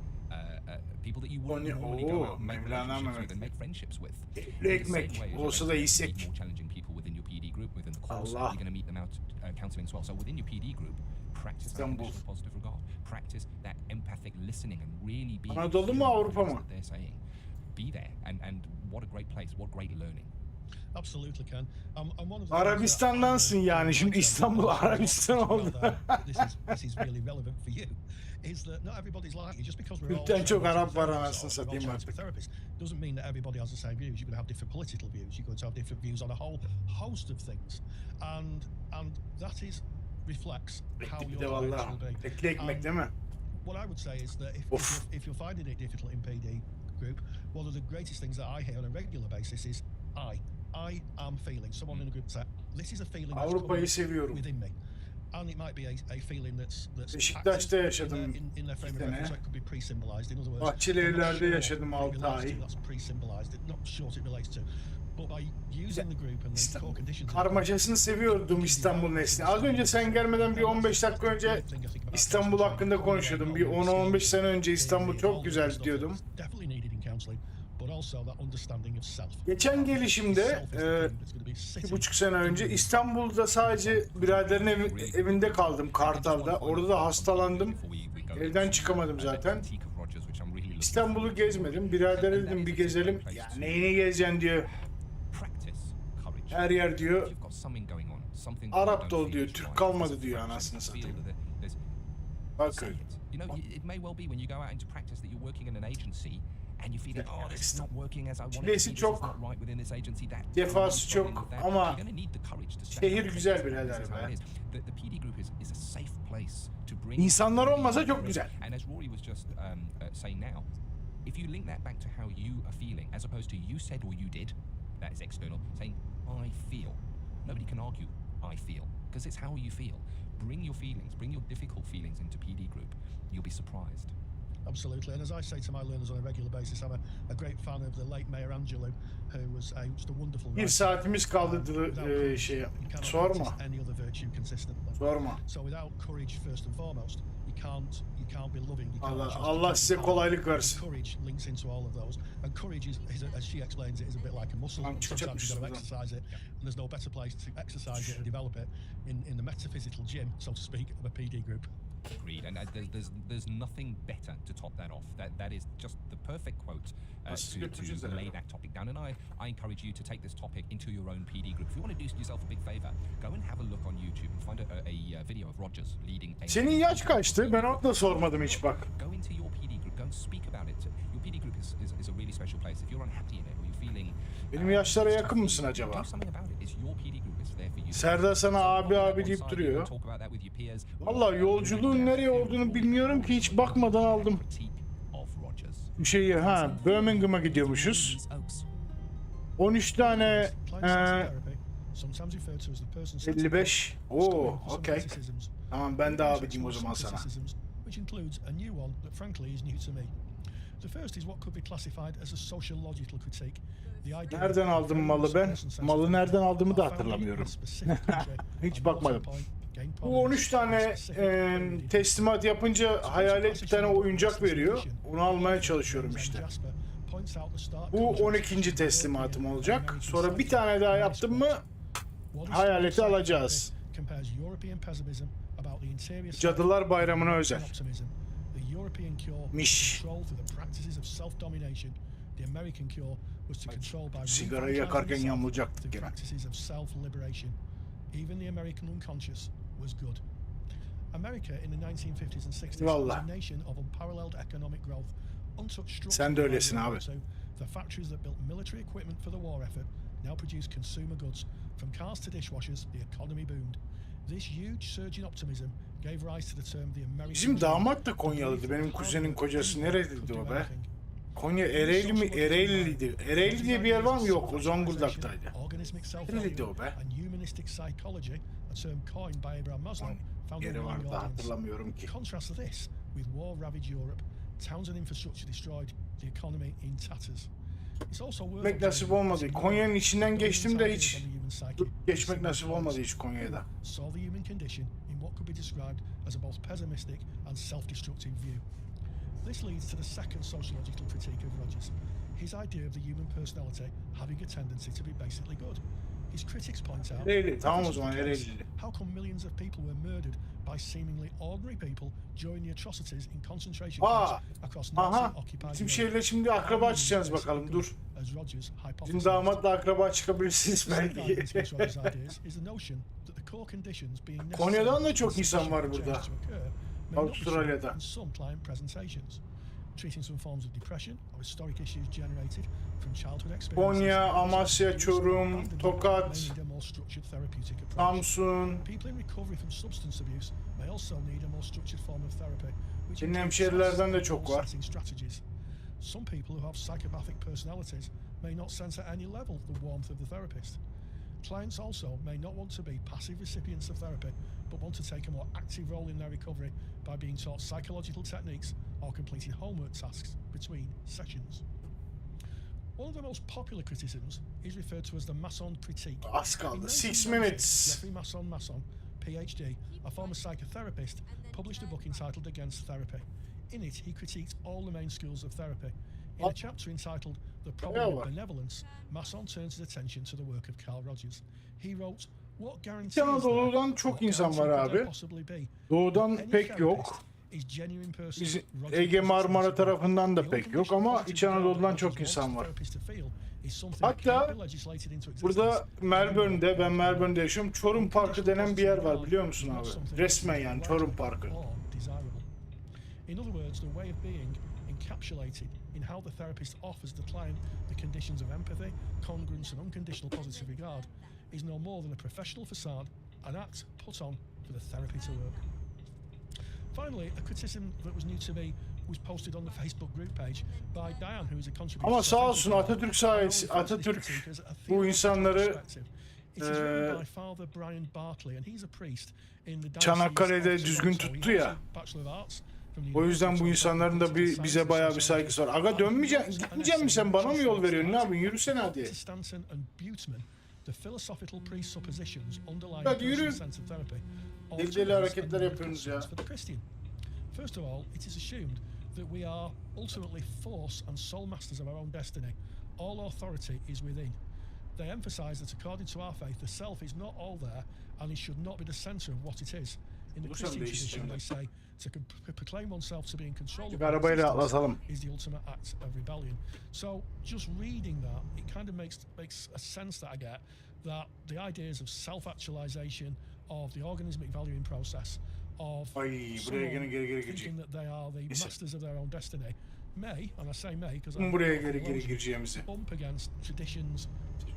people that you wouldn't normally go out and make relationships with and make friendships with. In the same way as olsa you're da going to yesek. meet more challenging people within your PD group, within the course, Allah. you're going to meet them out counselling as well. So within your PD group, practice that İstanbul. conditional positive regard, practice that empathic listening and really being Anadolu mu, hearing Avrupa what it is mı? that they're saying. Be there, and what a great place, what great learning. Absolutely, Ken. And one of the Arabistan'dansın yani. Şimdi İstanbul Arabistan oldu. This is really relevant for you. Is that not everybody's like you? Just because we're all Türk'ten çok trained Arap var therapists anasını or we're all satayım trained to be artık. therapists doesn't mean that everybody has the same views. You're going to have different political views. You're going to have different views on a whole host of things, and that is reflects how Bir your de lives valla. will be. Tekli ekmek değil mi? What I would say is that if you're finding it difficult in PD group, one of the greatest things that I hear on a regular basis is I am feeling. Someone in a group said, "This is a feeling that's Avrupa'yı coming seviyorum. within me," and it might be a feeling that's Beşiktaş'ta active yaşadım in their frame of iki reference. sene. So it could be pre-symbolized. In other words, Bahçeli I'm not evlerde sure yaşadım what it 6 relates ay. to, that's pre-symbolized. Not sure what it relates to, but by using the group and the core conditions. Karmaşasını seviyordum İstanbul nesli. Az önce sen gelmeden bir 15 dakika önce İstanbul hakkında konuşuyordum. Bir 10-15 sene önce İstanbul çok güzel diyordum. Definitely needed in counselling, but also that understanding of self. Geçen gelişimde 2,5 sene önce İstanbul'da sadece biraderin evinde kaldım Kartal'da. Orada da hastalandım. Evden çıkamadım zaten. İstanbul'u gezmedim. Biradere dedim bir gezelim. Ya neyini gezeceksin diyor. Her yer diyor. Arap dolu diyor. Türk kalmadı diyor anasını satayım. Bakın. You know, it may well be when you go out into practice that you're working in an agency and you feel that, oh, this is not working as I want it to be, this is not right within this agency, that Cefası çok ama you're going to need the courage to step şehir out. güzel birader This is how be. it is. The PD group is a safe place to bring İnsanlar olmasa çok güzel. And as Rory was just saying now, if you link that back to how you are feeling, as opposed to you said or you did, that is external, saying I feel. Nobody can argue I feel, because it's how you feel. Bring your feelings, bring your difficult feelings into PD group. You'll be surprised. Absolutely, and as I say to my learners on a regular basis, I'm a great fan of the late Mayor Angelou, who was just a wonderful Bir writer. saatimiz kaldı şeye. Sorma. Any other virtue consistently. Sorma. So without courage first and foremost, you can't be loving. You can't Allah size kolaylık versin. Courage links into all of those, and courage is as she explains it, is a bit like a muscle. Sometimes you've got to exercise it, and there's no better place to exercise it and develop it in the metaphysical gym, so to speak, of a PD group. Agreed, and there's nothing better to top that off. That is just the perfect quote to lay that topic down. And I encourage you to take this topic into your own PD group. If you want to do yourself a big favor, go and have a look on YouTube and find a video of Rogers leading a... Senin yaş kaçtı? Ben onu da sormadım hiç bak. Go into your PD group, go and speak about it. Your PD group is a really special place. If you're unhappy in it or you're feeling... Benim yaşlara yakın mısın acaba? Do something about it. It's your PD group. It's there for you. Serdar sana abi deyip duruyor. Vallahi yolculuğun nereye olduğunu bilmiyorum ki, hiç bakmadan aldım. Bir şey Birmingham'a gidiyormuşuz. 13 tane 55. Oo, okey. Tamam, ben de abi diyeyim o zaman sana. Which includes a new one that frankly is new to me. The first is what could be classified as a sociological critique. Nereden aldım malı ben? Malı nereden aldığımı da hatırlamıyorum. Hiç bakmadım. Bu 13 tane teslimat yapınca hayalet bir tane oyuncak veriyor. Onu almaya çalışıyorum işte. Bu 12. teslimatım olacak. Sonra bir tane daha yaptım mı hayaleti alacağız. Cadılar Bayramı'na özel. Miş. Sigarayı yakarken yamulacaktık gene. Even the American unconscious was good. America in the 1950s and 60s Vallahi. was a nation of unparalleled economic growth, untouched structure. Sen de öylesin abi. The factories that built military equipment for the war effort now produce consumer goods. From cars to dishwashers, the economy boomed. This huge surge in optimism gave rise to the term the American. Bizim damat da Konyalı'dı. Benim kuzenin kocası nereliydi o be? Konya Ereğli mi? Ereğli'ydi. Ereğli diye bir yer var mı? Yok. O Zonguldak'taydı. Nereliydi o be? Yeri vardı, hatırlamıyorum ki. Contrast to this with war-ravaged Europe, towns and infrastructure destroyed, the economy in tatters. It's also worth Geçmek nasip olmadı. Konya'nın içinden geçtim de hiç geçmek nasip olmadı hiç Konya'da. Saw the human condition in what could be described as a both pessimistic and self-destructive view. This leads to the second sociological critique of Rogers, his idea of the human personality having a tendency to be basically good. His critics point out, Ereğli, tamam o zaman Ereğli. how come millions of people were murdered by seemingly ordinary people during the atrocities in concentration camps across Nazi-occupied Bizim Europe? şeyle şimdi akraba çıkacağız bakalım dur. As Rogers Bizim hypothesized. damatla akraba çıkabilirsiniz belki. Rogers' ideas is the notion that the core conditions being Konya'dan da necessary çok insan var for burada. change to occur may not be shown Avustralya'da. in some client presentations. Treating some forms of depression or historic issues generated from childhood experiences. Konya, Amasya, Çorum, Tokat, may need a more structured therapeutic approach. Samsun. People in recovery from substance abuse may also need a more structured form of therapy, which Senin includes hemşerilerden de task çok goal var. setting strategies. Some people who have psychopathic personalities may not sense at any level the warmth of the therapist. Clients also may not want to be passive recipients of therapy, but want to take a more active role in their recovery by being taught psychological techniques or completing homework tasks between sessions. One of the most popular criticisms is referred to as the Masson critique. Az kaldı. In 6 1996, minutes. Jeffrey Masson, PhD, a former psychotherapist, published a book entitled Against Therapy. In it, he critiqued all the main schools of therapy. In a chapter entitled The Problem of Benevolence, Masson turns his attention to the work of Carl Rogers. He wrote, "What guarantees there, Anadolu'dan çok what insan var guarantee could there abi. possibly be? Doğudan Any pek therapist yok. is genuine person, Bizim Roger Ege is Marmara sensible. tarafından da The pek yok unconditional ama positive İç Anadolu'dan regard çok Rogers insan wants var. therapist to feel is something that Hatta can't be legislated into existence. burada Melbourne'de, ben Melbourne'de yaşıyorum. Çorum Parkı denen bir yer var biliyor musun abi? Resmen yani Çorum Parkı. Or desirable. In other words, the way of being encapsulated in how the therapist offers the client the conditions of empathy, congruence, and unconditional positive regard is no more than a professional facade, an act put on for the therapy to work. Finally, a criticism that was new to me was posted on the Facebook group page by Diane, who is a contributor. Ama to sağ Facebook olsun group. Atatürk sayesi, I always Atatürk critique as a bu theological insanları perspective. It is written by Father Brian Bartley, and he's a priest in the Çanakkale'de Diocese of düzgün Toronto. tuttu He ya. holds a Bachelor of Arts from the O yüzden bu University of insanların da Political bize Sciences bayağı bir and saygısı var. Sociology. Aga dönmeyeceksin, gitmeyeceksin mi sen? Bana mı yol veriyorsun? Ne yapıyorsun? Yürüsene hadi. Stanton and Buteman, the philosophical presuppositions underlying Hadi yürü. person-centered therapy. Deli deli hareketler yapıyorsunuz ya. For the Christian. First of all, it is assumed that we are ultimately force and sole masters of our own destiny. All authority is within. They emphasize that according to our faith, the self is not all there and it should not be the center of what it is. In the Bulursam Christian tradition, değiştireceğim they say to proclaim oneself to be in control of Bir arabayla existence atlatalım. is the ultimate act of rebellion. So just reading that, it kind of makes a sense that I get that the ideas of self-actualization, of the organismic valuing process, of Ay buraya someone gene geri girecek. thinking that they are the Neyse. masters of their own destiny may, and I say may because Buraya geri gireceğimizi. bump against traditions,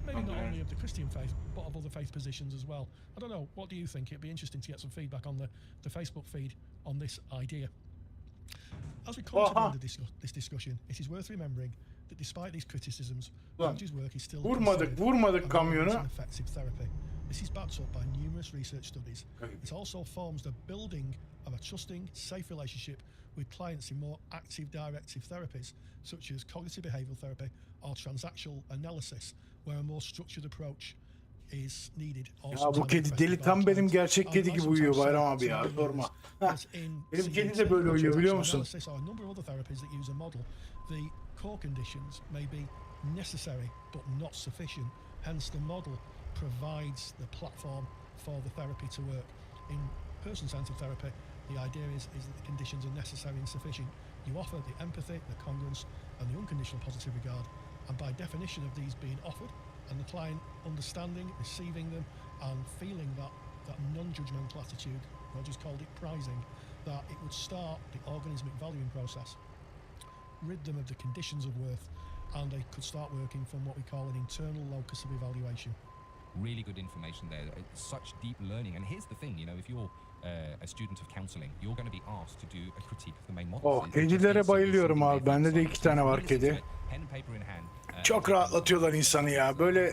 maybe not only of the Christian faith, but of other faith positions as well. I don't know, what do you think? It'd be interesting to get some feedback on the Facebook feed on this idea. As we come to the end of this discussion, it is worth remembering that despite these criticisms, Rogers' work is still Vurmadık considered a kamyonu. relevant and effective therapy. This is backed up by numerous research studies. It also forms the building of a trusting, safe relationship with clients in more active directive therapies, such as cognitive behavioural therapy or transactional analysis, where a more structured approach is needed. Ya bu kedi deli tam benim gerçek kedi gibi uyuyor Bayram abi ya sorma. Benim kedi de böyle uyuyor biliyor musun? Or a number of other therapies that use a model, the core conditions may be necessary but not sufficient. Hence, the model provides the platform for the therapy to work. In person-centered therapy, the idea is that the conditions are necessary and sufficient. You offer the empathy, the congruence, and the unconditional positive regard, and by definition of these being offered, and the client understanding, receiving them, and feeling that non-judgmental attitude, Rogers called it prizing, that it would start the organismic valuing process, rid them of the conditions of worth, and they could start working from what we call an internal locus of evaluation. Really good information there. Such deep learning. And here's the thing, you know, if you're a student of counselling, you're going to be asked to do a critique of the main models. Oh, kedilere bayılıyorum abi. Bende de 2 tane var kedi. Çok rahatlatıyorlar insanı ya. Böyle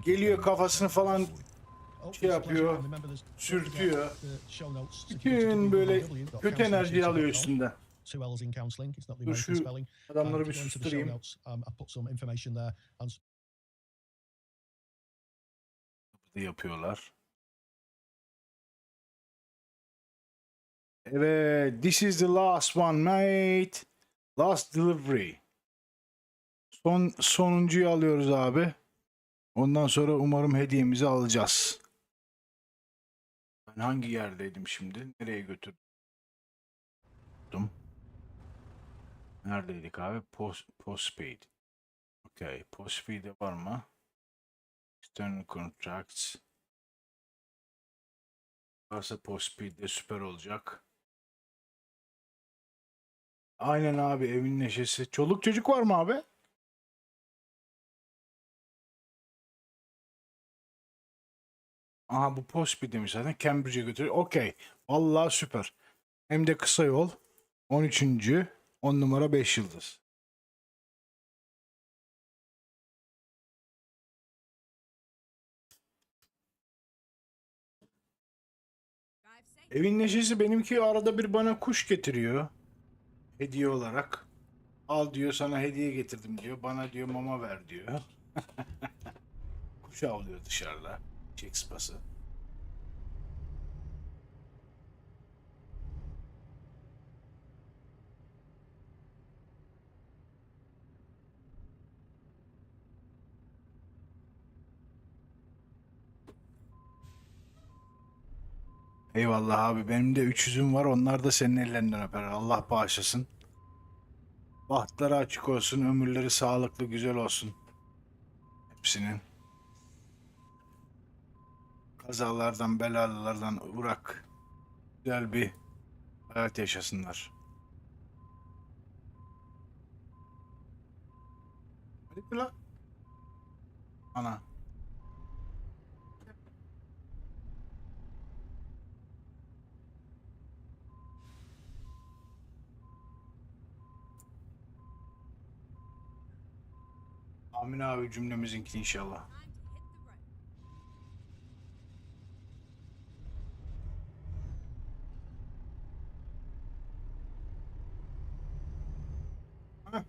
geliyor kafasını falan şey yapıyor, sürtüyor. Bütün böyle kötü enerjiyi alıyor üstünden. Two L's in counselling. It's not the Dur American şu spelling. adamları To bir go into the show susturayım. notes, I've put some information there and Yapıyorlar. Evet, this is the last one mate. Last delivery. Sonuncuyu alıyoruz abi. Ondan sonra umarım hediyemizi alacağız. Ben hangi yerdeydim şimdi? Nereye götürdüm? Neredeydik abi? Postpaid. Okay. Postpaid'de var mı? External contracts. Varsa postpaid'de süper olacak. Aynen abi, evin neşesi. Çoluk çocuk var mı abi? Aha, bu postpaid demiş zaten. Cambridge'e götürüyor. Okey. Vallahi süper. Hem de kısa yol. 13. 10 numara 5 yıldız. Evin neşesi benimki arada bir bana kuş getiriyor. Hediye olarak. Al diyor, sana hediye getirdim diyor. Bana diyor mama ver diyor. Kuş avlıyor dışarıda. Çek sıpası. Eyvallah abi, benim de 300'üm var, onlar da senin ellerinden öper. Allah bağışlasın. Bahtları açık olsun, ömürleri sağlıklı, güzel olsun. Hepsinin. Kazalardan, belalardan bırak. Güzel bir hayat yaşasınlar. Hadi lan. Ana. Amin abi, cümlemizinki inşallah. Heh.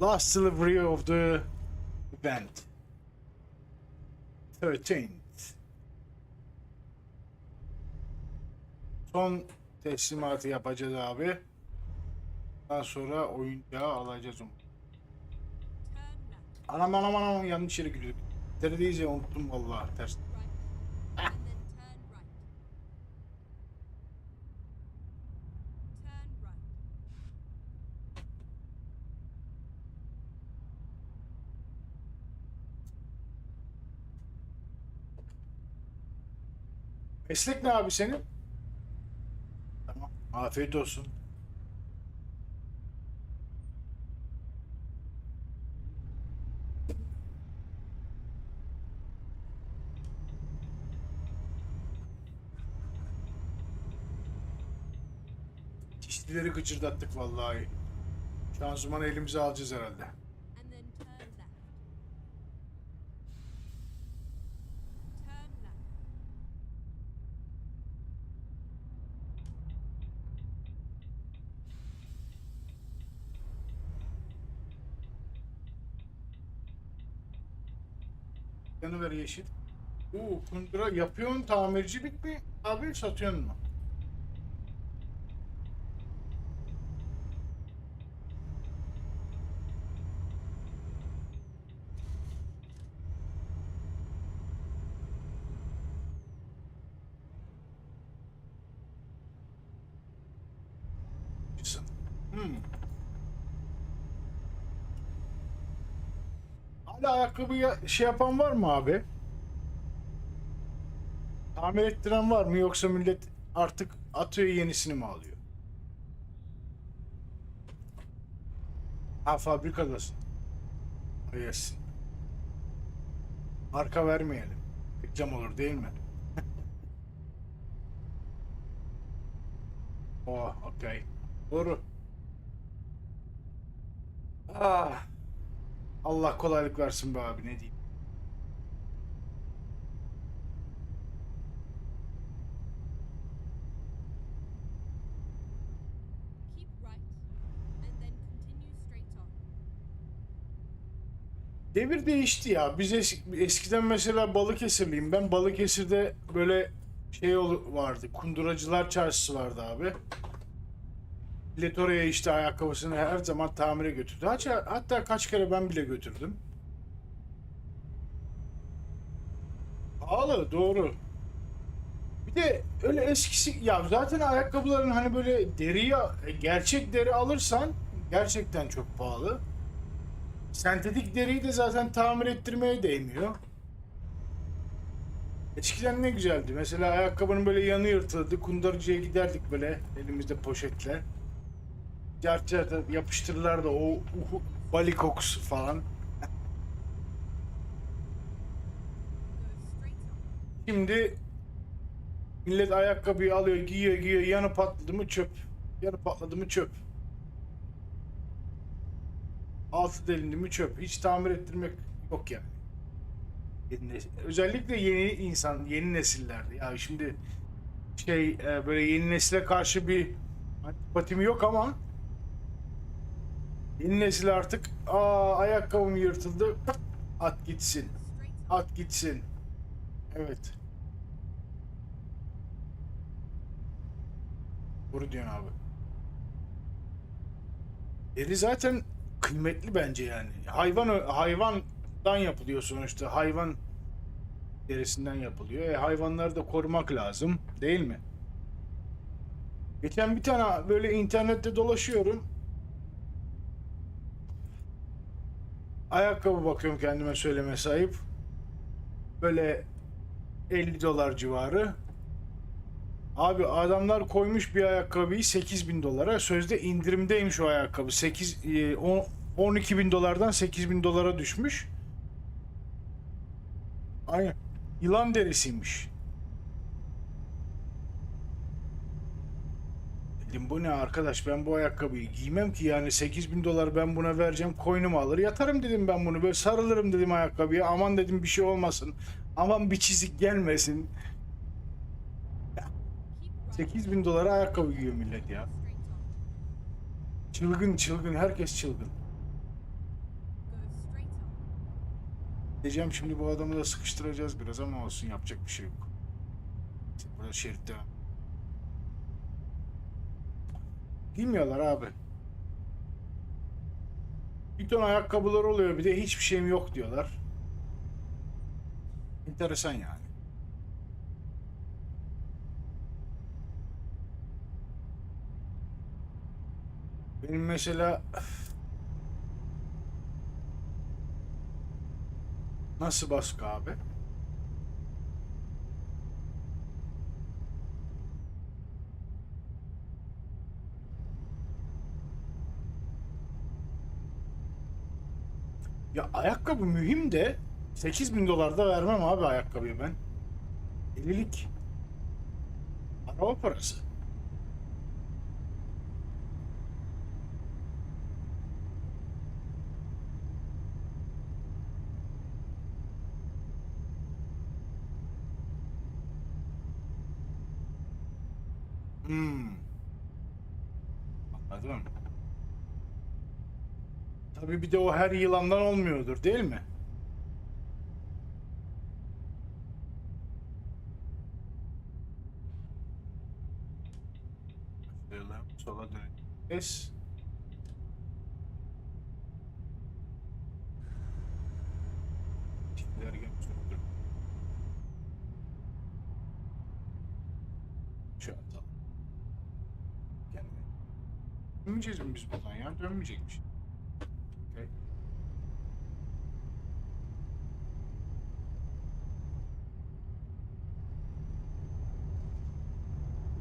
Last delivery of the event. 13th. Son teslimatı yapacağız abi. Daha sonra oyuncağı alacağız onu. Anam yanlış yere gidiyor. Neredeyiz ya, unuttum vallahi, ters. Meslek ne abi senin? Tamam. Afiyet olsun. Çişlileri gıcırdattık vallahi. Şanzımanı elimize alacağız herhalde. Yanı ver yeşil. Kundura yapıyorsun, tamircilik mi abi, satıyorsun mu? Hmm. Hala ayakkabıya şey yapan var mı abi? Tamir ettiren var mı, yoksa millet artık atıyor, yenisini mi alıyor? Ha, fabrikadasın. Yes. Marka vermeyelim. Reklam olur değil mi? Oh, okey. Doğru. Ah. Allah kolaylık versin be abi, ne diyeyim. Devir değişti ya. Biz eskiden mesela Balıkesirliyim. Ben Balıkesir'de böyle vardı. Kunduracılar çarşısı vardı abi. Millet oraya işte ayakkabısını her zaman tamire götürdü. Hatta kaç kere ben bile götürdüm. Pahalı, doğru. Bir de öyle eskisi ya, zaten ayakkabıların hani böyle gerçek deri alırsan gerçekten çok pahalı. Sentetik deriyi de zaten tamir ettirmeye değmiyor. Eskiden ne güzeldi. Mesela ayakkabının böyle yanı yırtıldı. Kundarıcıya giderdik böyle elimizde poşetle. Cart cart yapıştırırlardı o bali kokusu falan. Şimdi millet ayakkabıyı alıyor, giyiyor, yanı patladı mı çöp. Yanı patladı mı çöp. Altı delindi mi çöp. Hiç tamir ettirmek yok yani. Özellikle yeni nesillerde. Ya şimdi böyle yeni nesile karşı bir antipatim yok ama yeni nesil artık ayakkabım yırtıldı, at gitsin. At gitsin. Evet. Doğru diyorsun abi. Deri zaten kıymetli bence yani. Hayvandan yapılıyor sonuçta. Hayvan derisinden yapılıyor. Hayvanları da korumak lazım, değil mi? Geçen bir tane böyle internette dolaşıyorum. Ayakkabı bakıyorum, kendime söyleme sahip. Böyle 50 dolar civarı. Abi adamlar koymuş bir ayakkabıyı 8.000 dolara. Sözde indirimdeymiş o ayakkabı. 12 bin dolardan 8 bin dolara düşmüş. Aynen. Yılan derisiymiş. Dedim bu ne arkadaş, ben bu ayakkabıyı giymem ki yani, 8 bin dolar ben buna vereceğim, koynumu alır yatarım dedim, ben bunu böyle sarılırım dedim ayakkabıya, aman dedim bir şey olmasın, aman bir çizik gelmesin. 8 bin dolara ayakkabı giyiyor millet ya. Çılgın çılgın, herkes çılgın. Diyeceğim şimdi, bu adamı da sıkıştıracağız biraz ama olsun, yapacak bir şey yok. Burada şeritte giymiyorlar abi. Bir ton ayakkabılar oluyor, bir de hiçbir şeyim yok diyorlar. Enteresan yani. Benim mesela nasıl baskı abi? Ya ayakkabı mühim de 8 bin dolarda vermem abi ayakkabıyı ben. Delilik. Araba parası. Hmm. Anladım. Tabii bir de o her yılandan olmuyordur, değil mi? Sola dön. Es. Tipler götürdüm. Şu atalım. Yani dönmeyeceğiz mi biz buradan ya? Dönmeyecekmiş. Okay.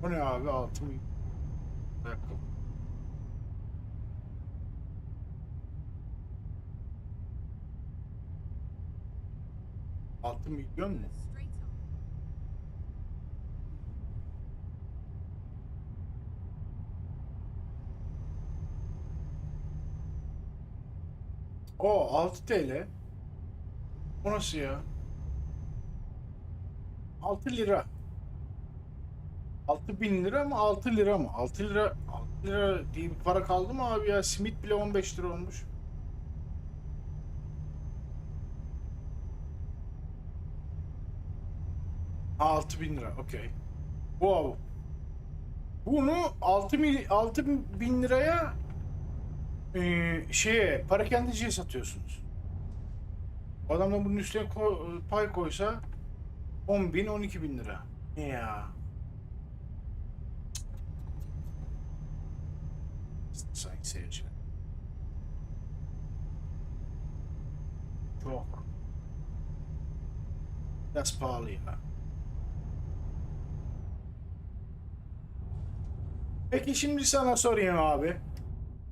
Bu ne abi? 6.000 ayakkabı. Altı milyon mu? O 6 TL. O nasıl ya? 6 lira. 6.000 lira mı, 6 lira mı? 6 lira, 6 lira diye bir para kaldı mı abi ya? Simit bile 15 lira olmuş. 6.000 lira. Okey. Wow. Bunu 6.000 liraya parakendeciye satıyorsunuz. O adam da bunun üstüne pay koysa 10.000 12.000 lira. Ne ya? Sayın seyirciler. Çok. Biraz pahalı ya. Peki şimdi sana sorayım abi.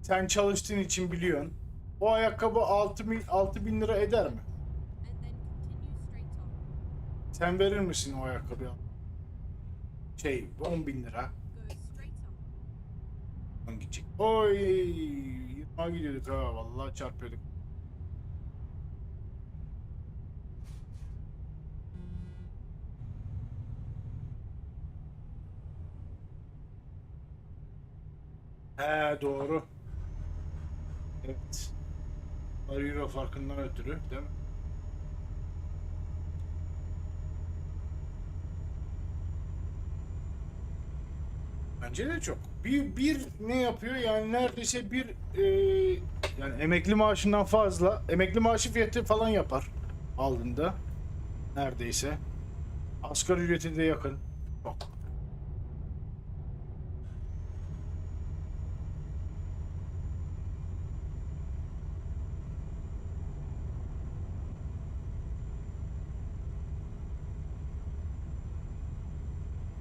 Sen çalıştığın için biliyorsun. O ayakkabı 6.000 lira eder mi? Sen verir misin o ayakkabıya? 10.000 lira. Gidecek. Oy, 20'a gidiyorduk ha. Vallahi çarpıyorduk. He doğru. Evet. Euro farkından ötürü değil mi? Bence de çok. Bir ne yapıyor? Yani neredeyse yani emekli maaşından fazla. Emekli maaşı fiyatı falan yapar aldığında. Neredeyse. Asgari ücrete de yakın. Çok.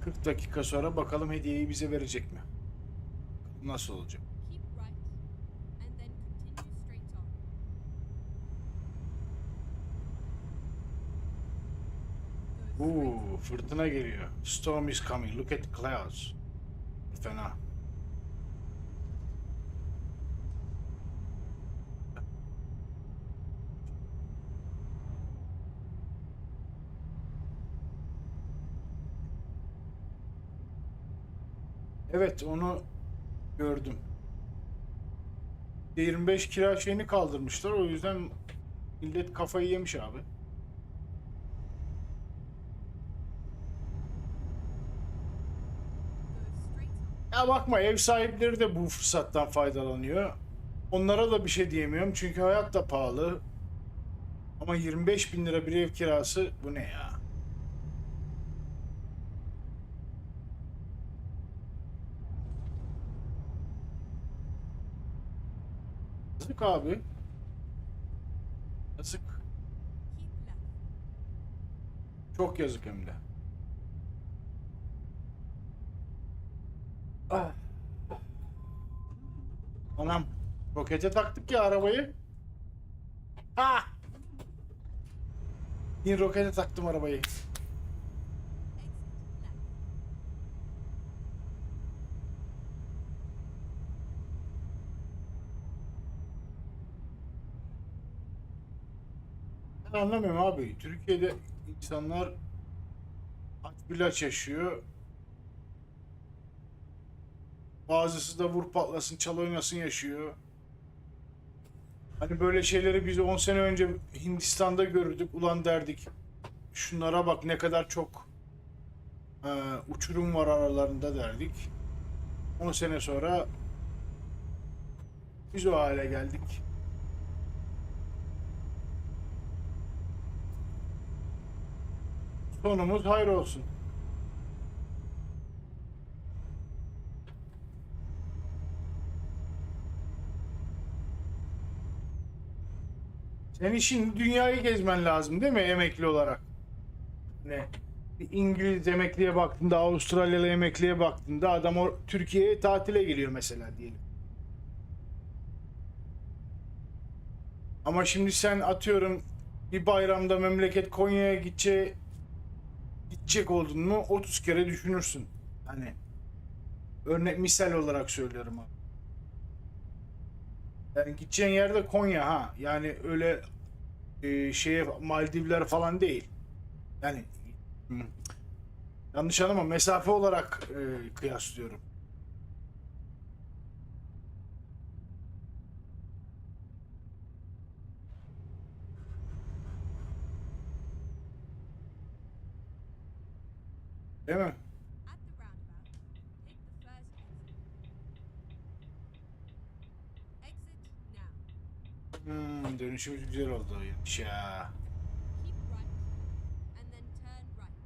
...40 dakika sonra bakalım hediyeyi bize verecek mi? Nasıl olacak? Fırtına geliyor. Storm is coming. Look at the clouds. Fena. Evet, onu gördüm. 25 kira şeyini kaldırmışlar. O yüzden millet kafayı yemiş abi. Ya bakma, ev sahipleri de bu fırsattan faydalanıyor. Onlara da bir şey diyemiyorum çünkü hayat da pahalı. Ama 25 bin lira bir ev kirası, bu ne ya? Yazık abi. Yazık. Çok yazık hem de. Ah. Anam. Rokete taktık ya arabayı. Ha! Yine rokete taktım arabayı. Ben anlamıyorum abi. Türkiye'de insanlar aç bir yaşıyor. Bazısı da vur patlasın, çal oynasın yaşıyor. Hani böyle şeyleri biz 10 sene önce Hindistan'da görürdük. Ulan derdik. Şunlara bak ne kadar çok uçurum var aralarında derdik. 10 sene sonra biz o hale geldik. Sonumuz hayır olsun. Senin şimdi dünyayı gezmen lazım değil mi emekli olarak? Ne? Bir İngiliz emekliye baktığında, Avustralyalı emekliye baktığında adam Türkiye'ye tatile geliyor mesela diyelim. Ama şimdi sen atıyorum bir bayramda memleket Konya'ya gidecek oldun mu 30 kere düşünürsün. Hani örnek misal olarak söylüyorum abi. Yani gideceğin yerde Konya ha. Yani öyle Maldivler falan değil. Yani hmm, yanlış anlama, mesafe olarak kıyaslıyorum. Değil mi? At the roundabout, take the first exit. Exit now. Dönüşümüz güzel oldu. Ya. Keep right, and then turn right.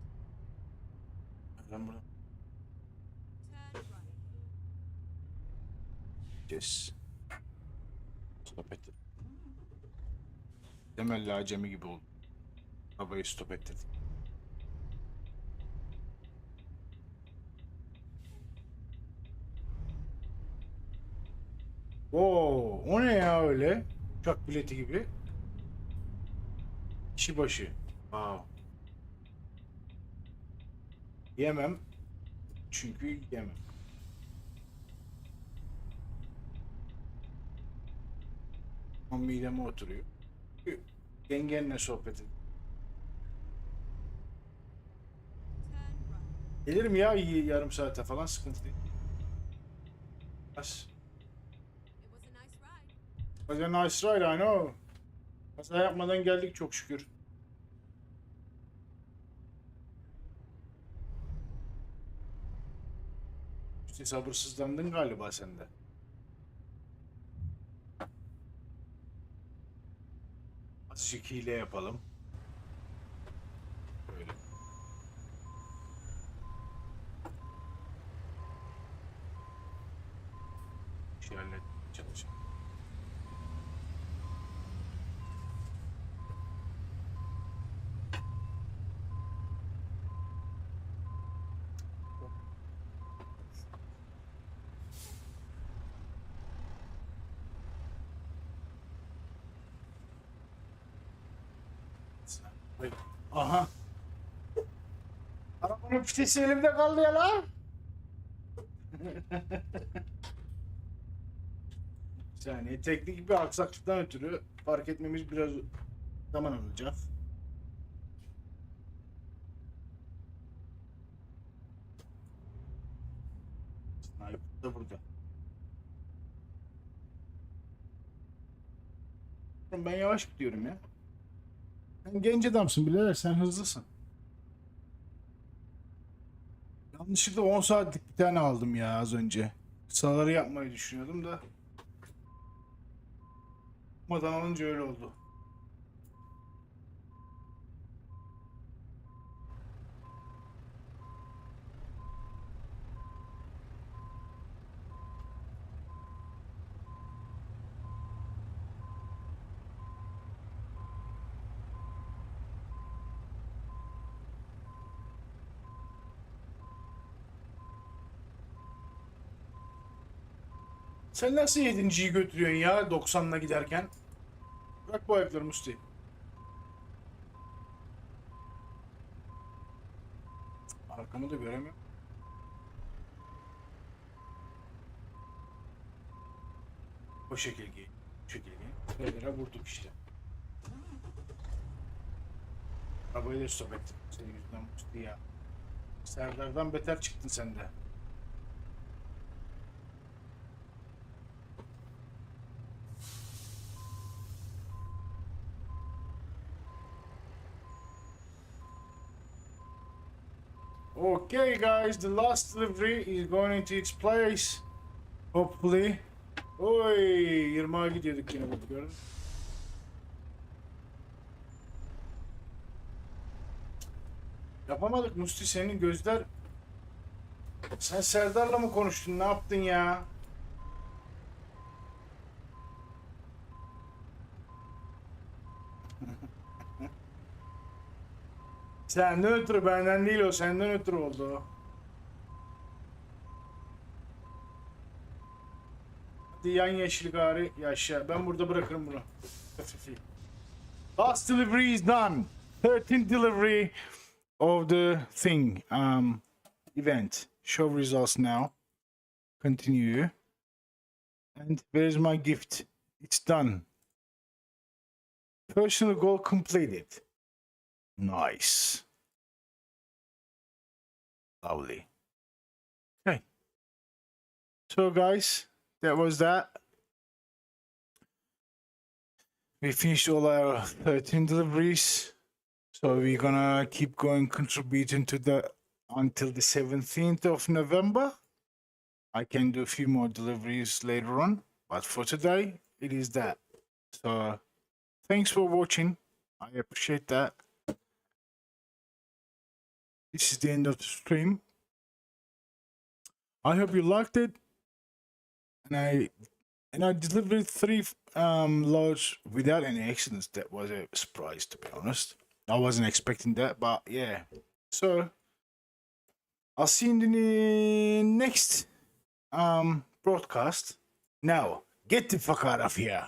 Ben bunu Turn right. gideceğiz. Stop ettim. Temelli acemi gibi oldu. Arabayı stop ettirdik. Oo, o ne ya öyle? Uçak bileti gibi. Kişi başı. Wow. Yemem. Çünkü yemem. Ama mideme oturuyor. Yengenle sohbet edin. Turn right. Gelirim ya yarım saate falan, sıkıntı değil. Bas. It was a nice ride. Was a nice ride, I know. Kaza yapmadan geldik çok şükür. İşte sabırsızlandın galiba sen de. Azıcık hile yapalım. Böyle. Şey halletmeye çalışalım. Aha. Arabanın fitesi elimde kaldı ya la. Bir saniye, teknik bir aksaklıktan ötürü fark etmemiz biraz zaman alacak. Sniper da burada. Ben yavaş gidiyorum ya. Sen genç adamsın birader, sen hızlısın. Yanlışlıkla 10 saatlik bir tane aldım ya az önce. Kısaları yapmayı düşünüyordum da. Yapmadan alınca öyle oldu. Sen nasıl yedinciyi götürüyorsun ya 90'la giderken? Bırak bu ayakları Musti. Arkamı da göremiyorum. O şekil giy. Bu şekil giy. Nerelere vurduk işte. Arabayı da stop ettim. Senin yüzünden Musti ya. Serdar'dan beter çıktın sen de. Okay guys, the last delivery is going into its place. Hopefully. Oy, 20'a gidiyorduk yine bak gördün. Yapamadık Musti, senin gözler. Sen Serdar'la mı konuştun? Ne yaptın ya? Senden ötürü, benden değil o, senden ötürü oldu. Hadi yan yeşil gari yaşa. Ben burada bırakırım bunu. Last delivery is done. 13th delivery of the thing. Event. Show results now. Continue. And where is my gift? It's done. Personal goal completed. Nice. Lovely. Okay. So guys, that was that. We finished all our 13 deliveries. So we're gonna keep going contributing to the until the 17th of November. I can do a few more deliveries later on, but for today, it is that. So, thanks for watching. I appreciate that. This is the end of the stream. I hope you liked it. And I delivered 3 loads without any accidents. That was a surprise, to be honest. I wasn't expecting that, but yeah. So I'll see you in the next broadcast. Now, get the fuck out of here.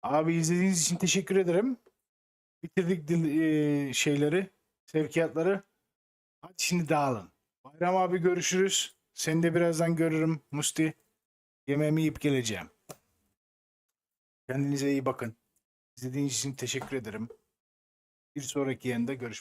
Abi izlediğiniz için teşekkür ederim. Bitirdik şeyleri, sevkiyatları. Hadi şimdi dağılın. Bayram abi görüşürüz. Seni de birazdan görürüm Musti. Yemeğimi yiyip geleceğim. Kendinize iyi bakın. İzlediğiniz için teşekkür ederim. Bir sonraki yayında görüşmek üzere.